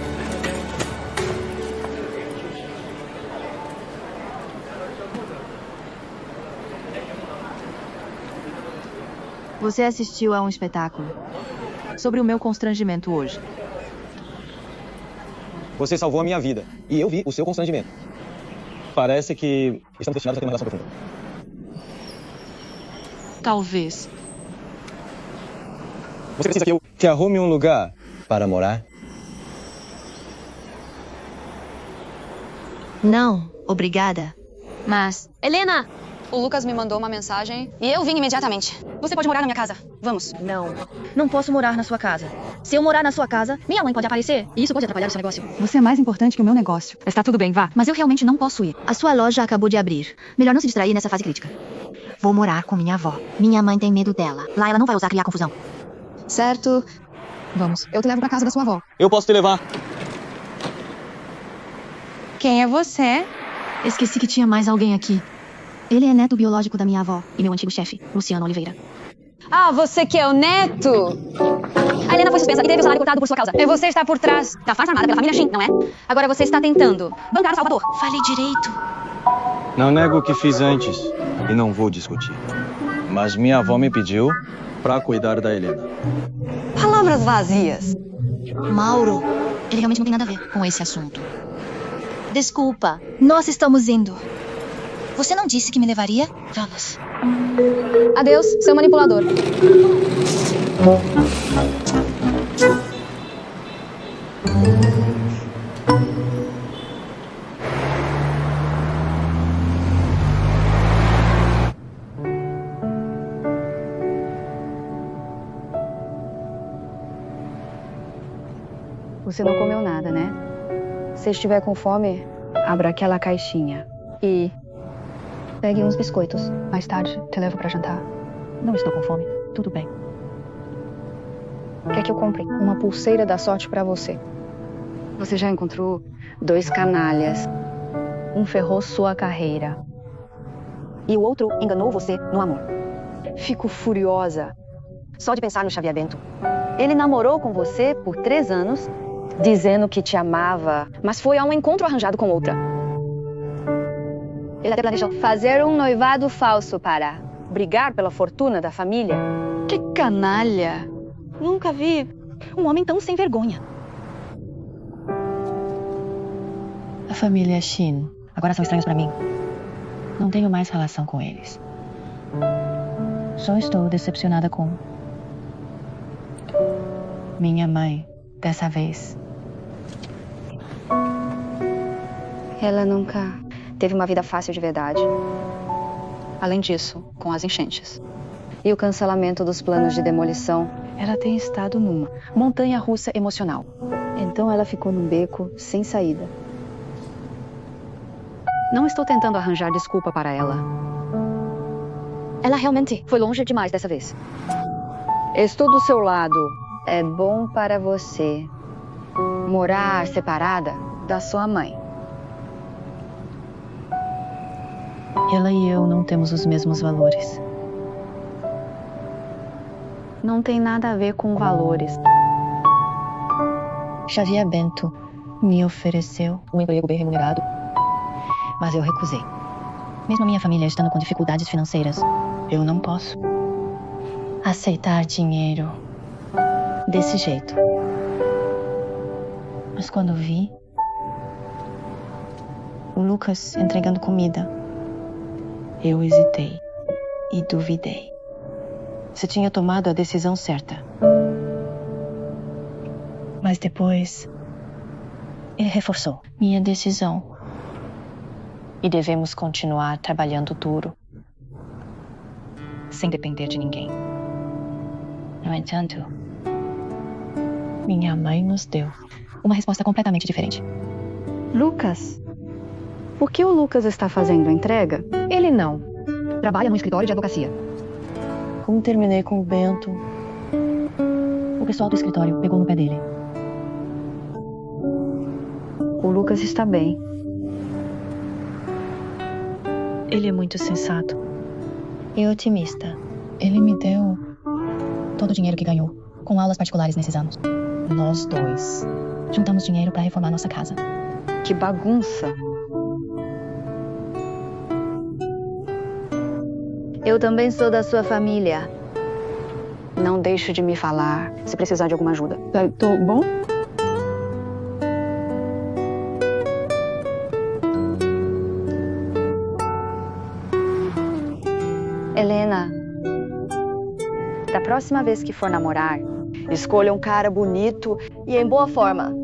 Você assistiu a um espetáculo sobre o meu constrangimento hoje. Você salvou a minha vida. E eu vi o seu constrangimento. Parece que estamos destinados a ter uma relação profunda. Talvez. Você precisa que eu te arrume um lugar para morar? Não, obrigada. Mas... Helena! O Lucas me mandou uma mensagem e eu vim imediatamente. Você pode morar na minha casa. Vamos. Não posso morar na sua casa. Se eu morar na sua casa, minha mãe pode aparecer. E isso pode atrapalhar o seu negócio. Você é mais importante que o meu negócio. Está tudo bem, vá. Mas eu realmente não posso ir. A sua loja acabou de abrir. Melhor não se distrair nessa fase crítica. Vou morar com minha avó. Minha mãe tem medo dela. Lá ela não vai usar criar confusão. Certo. Vamos. Eu te levo pra casa da sua avó. Eu posso te levar. Quem é você? Esqueci que tinha mais alguém aqui. Ele é neto biológico da minha avó e meu antigo chefe, Luciano Oliveira. Ah, você que é o neto? A Helena foi suspensa e teve o salário cortado por sua causa. E você está por trás da farsa armada pela família Shin, não é? Agora você está tentando bancar o Salvador. Fale direito. Não nego o que fiz antes e não vou discutir. Mas minha avó me pediu para cuidar da Helena. Palavras vazias. Mauro, ele realmente não tem nada a ver com esse assunto. Desculpa, nós estamos indo. Você não disse que me levaria? Vamos. Adeus, seu manipulador. Você não comeu nada, né? Se estiver com fome, abra aquela caixinha e pegue uns biscoitos. Mais tarde, te levo pra jantar. Não estou com fome. Tudo bem. Quer que eu compre uma pulseira da sorte pra você? Você já encontrou 2 canalhas. Um ferrou sua carreira. E o outro enganou você no amor. Fico furiosa só de pensar no Xavier Bento. Ele namorou com você por 3 anos, dizendo que te amava, mas foi a um encontro arranjado com outra. Ele até planejou fazer um noivado falso para brigar pela fortuna da família. Que canalha! Nunca vi um homem tão sem vergonha. A família Shin agora são estranhos para mim. Não tenho mais relação com eles. Só estou decepcionada com minha mãe dessa vez. Ela nunca teve uma vida fácil de verdade. Além disso, com as enchentes e o cancelamento dos planos de demolição, ela tem estado numa montanha-russa emocional. Então ela ficou num beco sem saída. Não estou tentando arranjar desculpa para ela. Ela realmente foi longe demais dessa vez. Estou do seu lado. É bom para você morar separada da sua mãe. Ela e eu não temos os mesmos valores. Não tem nada a ver com valores. Xavier Bento me ofereceu um emprego bem remunerado, mas eu recusei. Mesmo a minha família estando com dificuldades financeiras, eu não posso aceitar dinheiro desse jeito. Mas quando vi O Lucas entregando comida. Eu hesitei e duvidei. Você tinha tomado a decisão certa. Mas depois, ele reforçou minha decisão. E devemos continuar trabalhando duro, sem depender de ninguém. No entanto, minha mãe nos deu uma resposta completamente diferente. Lucas? Por que o Lucas está fazendo a entrega? Ele não. Trabalha no escritório de advocacia. Como terminei com o Bento, o pessoal do escritório pegou no pé dele. O Lucas está bem. Ele é muito sensato e otimista. Ele me deu todo o dinheiro que ganhou com aulas particulares nesses anos. Nós dois juntamos dinheiro para reformar nossa casa. Que bagunça! Eu também sou da sua família. Não deixe de me falar se precisar de alguma ajuda. Tô bom? Helena, da próxima vez que for namorar, escolha um cara bonito e em boa forma.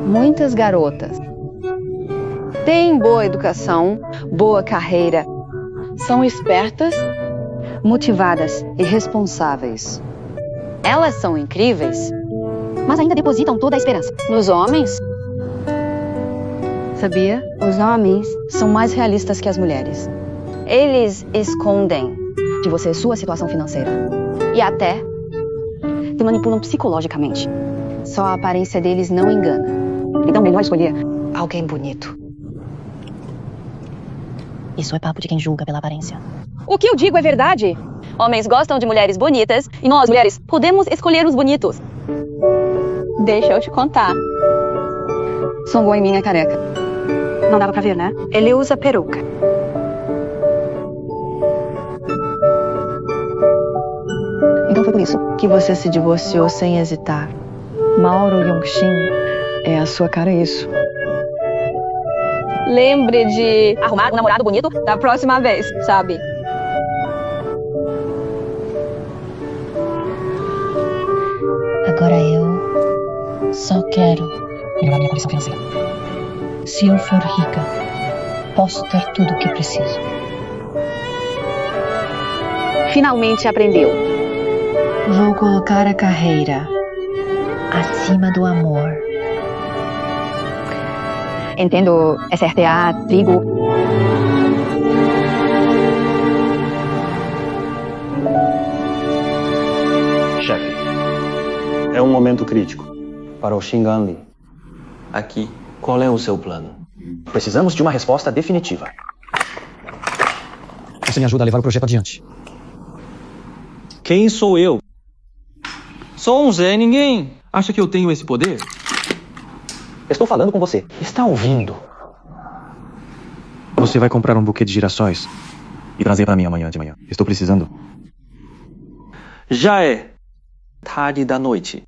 Muitas garotas têm boa educação, boa carreira, são espertas, motivadas e responsáveis. Elas são incríveis, mas ainda depositam toda a esperança nos homens. Sabia? Os homens são mais realistas que as mulheres. Eles escondem de você sua situação financeira e até te manipulam psicologicamente. Só a aparência deles não engana. Então, melhor escolher alguém bonito. Isso é papo de quem julga pela aparência. O que eu digo é verdade. Homens gostam de mulheres bonitas e nós, mulheres, podemos escolher os bonitos. Deixa eu te contar. Songou em mim é careca. Não dava pra ver, né? Ele usa peruca. Então foi por isso que você se divorciou sem hesitar. Mauro Yongxin é a sua cara isso. Lembre de arrumar um namorado bonito da próxima vez, sabe? Agora eu só quero melhorar minha condição financeira. Se eu for rica, posso ter tudo o que preciso. Finalmente aprendeu. Vou colocar a carreira acima do amor. Entendo, SRTA, trigo. Chefe, é um momento crítico para o Xinganli. Aqui, qual é o seu plano? Precisamos de uma resposta definitiva. Você me ajuda a levar o projeto adiante. Quem sou eu? Sou um Zé Ninguém. Acha que eu tenho esse poder? Estou falando com você. Está ouvindo? Você vai comprar um buquê de girassóis e trazer para mim amanhã de manhã. Estou precisando. Já é. Tarde da noite.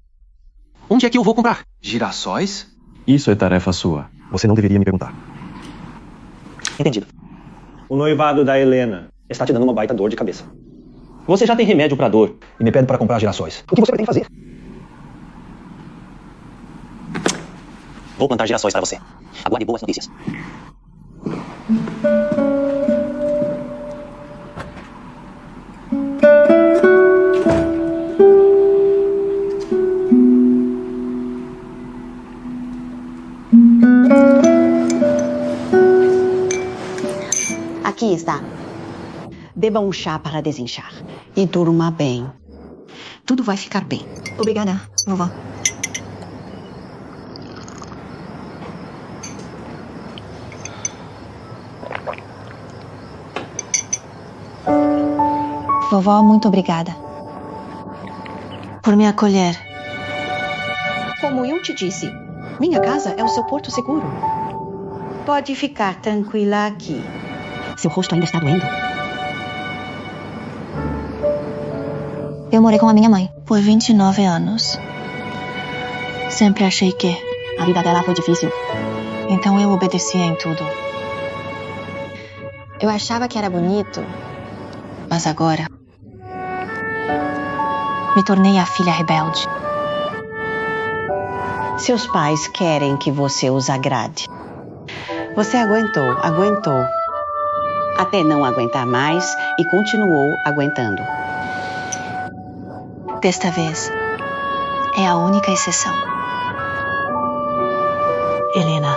Onde é que eu vou comprar? Girassóis? Isso é tarefa sua. Você não deveria me perguntar. Entendido. O noivado da Helena está te dando uma baita dor de cabeça. Você já tem remédio para dor e me pede para comprar girassóis. O que você pretende fazer? Vou plantar girassóis para você. Aguarde boas notícias. Aqui está. Beba um chá para desinchar. E durma bem. Tudo vai ficar bem. Obrigada, vovó. Vovó, muito obrigada por me acolher. Como eu te disse, minha casa é o seu porto seguro. Pode ficar tranquila aqui. Seu rosto ainda está doendo? Eu morei com a minha mãe por 29 anos. Sempre achei que a vida dela foi difícil. Então eu obedecia em tudo. Eu achava que era bonito, mas agora me tornei a filha rebelde. Seus pais querem que você os agrade. Você aguentou, até não aguentar mais e continuou aguentando. Desta vez, é a única exceção. Helena.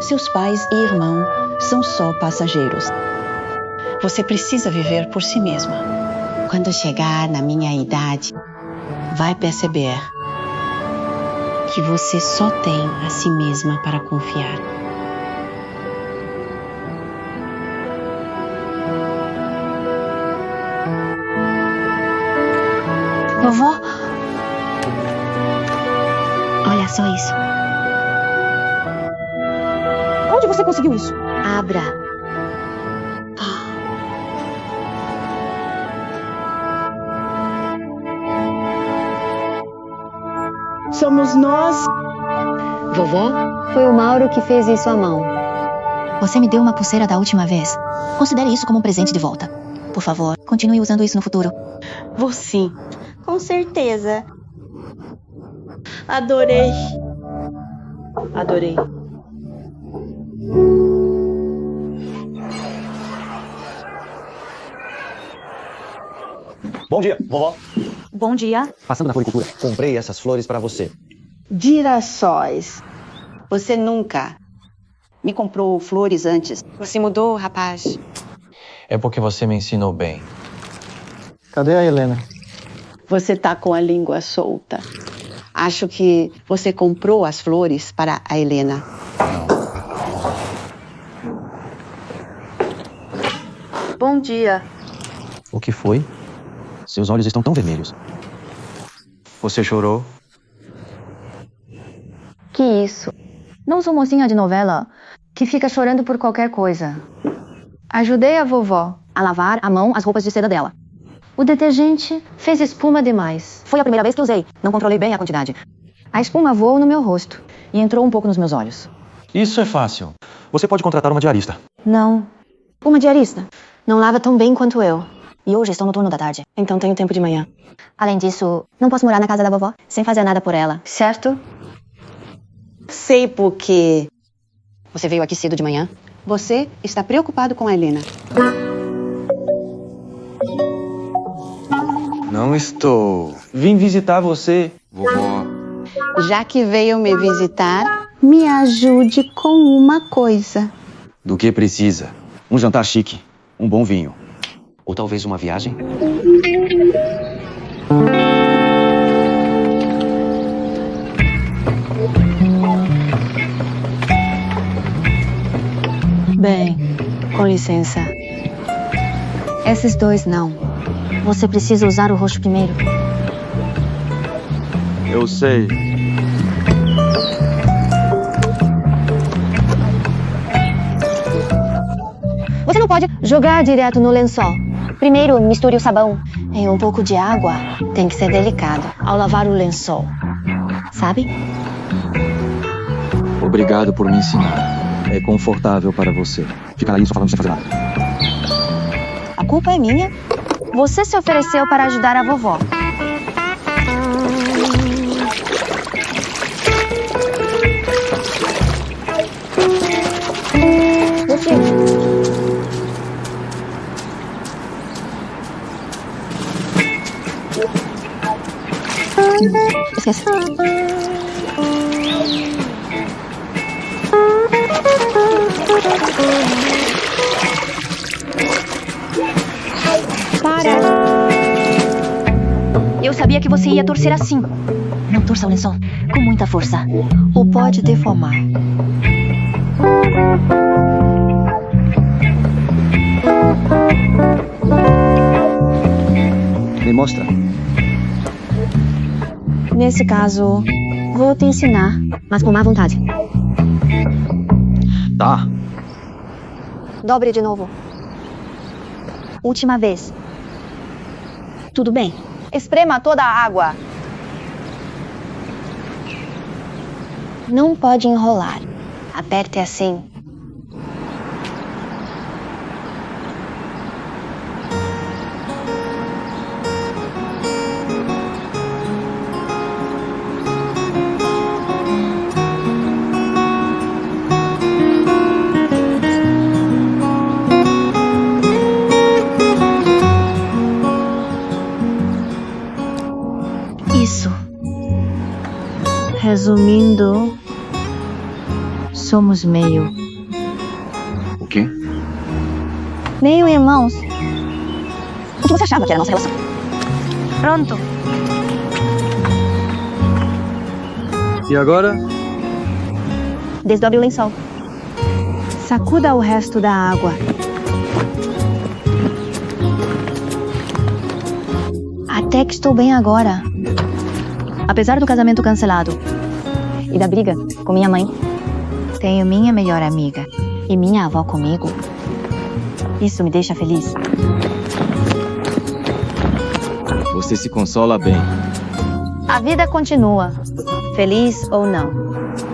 Seus pais e irmão são só passageiros. Você precisa viver por si mesma. Quando chegar na minha idade, vai perceber que você só tem a si mesma para confiar. Vovó? Olha só isso. Onde você conseguiu isso? Abra. Somos nós. Vovó, foi o Mauro que fez isso à mão. Você me deu uma pulseira da última vez. Considere isso como um presente de volta. Por favor, continue usando isso no futuro. Vou sim, com certeza. Adorei. Bom dia, vovó. Bom dia. Passando na floricultura, comprei essas flores pra você. Girassóis. Você nunca me comprou flores antes. Você mudou, rapaz. É porque você me ensinou bem. Cadê a Helena? Você tá com a língua solta. Acho que você comprou as flores para a Helena. Bom dia. O que foi? Seus olhos estão tão vermelhos. Você chorou? Que isso? Não sou mocinha de novela que fica chorando por qualquer coisa. Ajudei a vovó a lavar à mão as roupas de seda dela. O detergente fez espuma demais. Foi a primeira vez que usei. Não controlei bem a quantidade. A espuma voou no meu rosto e entrou um pouco nos meus olhos. Isso é fácil. Você pode contratar uma diarista. Não. Uma diarista. Não lava tão bem quanto eu. E hoje estou no turno da tarde, então tenho tempo de manhã. Além disso, não posso morar na casa da vovó sem fazer nada por ela, certo? Sei porque Você veio aqui cedo de manhã? você está preocupado com a Helena. Não estou. Vim visitar você, vovó. Já que veio me visitar, me ajude com uma coisa. Do que precisa? Um jantar chique, um bom vinho. Ou talvez uma viagem? Bem, com licença. Esses dois não. Você precisa usar o rosto primeiro. Eu sei. Você não pode jogar direto no lençol. Primeiro, misture o sabão em um pouco de água. Tem que ser delicado ao lavar o lençol. Sabe? Obrigado por me ensinar. É confortável para você. Ficar ali só falando sem fazer nada. A culpa é minha. Você se ofereceu para ajudar a vovó. Esquece. Para! Eu sabia que você ia torcer assim. Não torça o lençol com muita força. Ou pode deformar. Me mostra. Nesse caso, vou te ensinar, mas com má vontade. Tá. Dobre de novo. Última vez. Tudo bem. Esprema toda a água. Não pode enrolar. Aperte assim. Resumindo, somos meio. O quê? Meio irmãos. O que você achava que era a nossa relação? Pronto. E agora? Desdobre o lençol. Sacuda o resto da água. Até que estou bem agora. Apesar do casamento cancelado e da briga com minha mãe, tenho minha melhor amiga e minha avó comigo. Isso me deixa feliz. Você se consola bem. A vida continua, feliz ou não.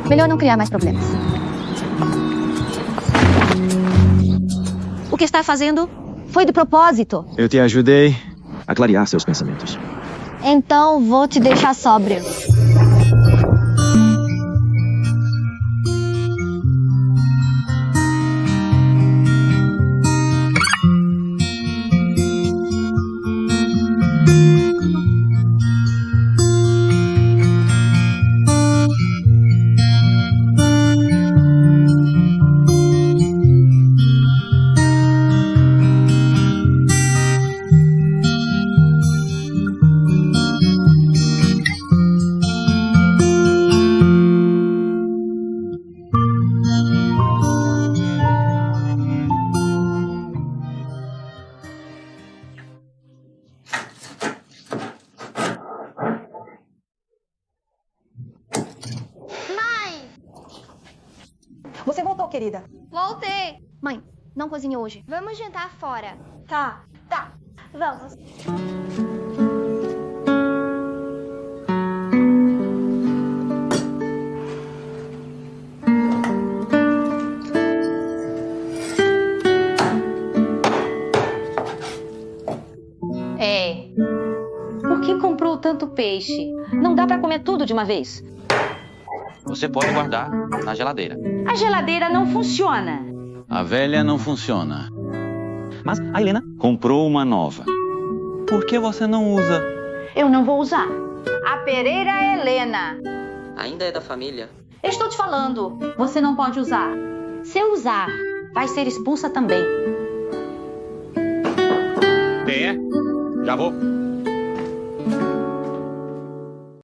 Melhor não criar mais problemas. O que está fazendo foi de propósito. Eu te ajudei a clarear seus pensamentos. Então vou te deixar sóbrio. Você voltou, querida? Voltei. Mãe, não cozinhe hoje. Vamos jantar fora. Tá. Vamos. Por que comprou tanto peixe? Não dá pra comer tudo de uma vez. Você pode guardar na geladeira. A geladeira não funciona. A velha não funciona. Mas a Helena Comprou uma nova. Por que você não usa? Eu não vou usar. A Pereira Helena. Ainda é da família. Estou te falando. Você não pode usar. Se eu usar, vai ser expulsa também. Quem é? Já vou.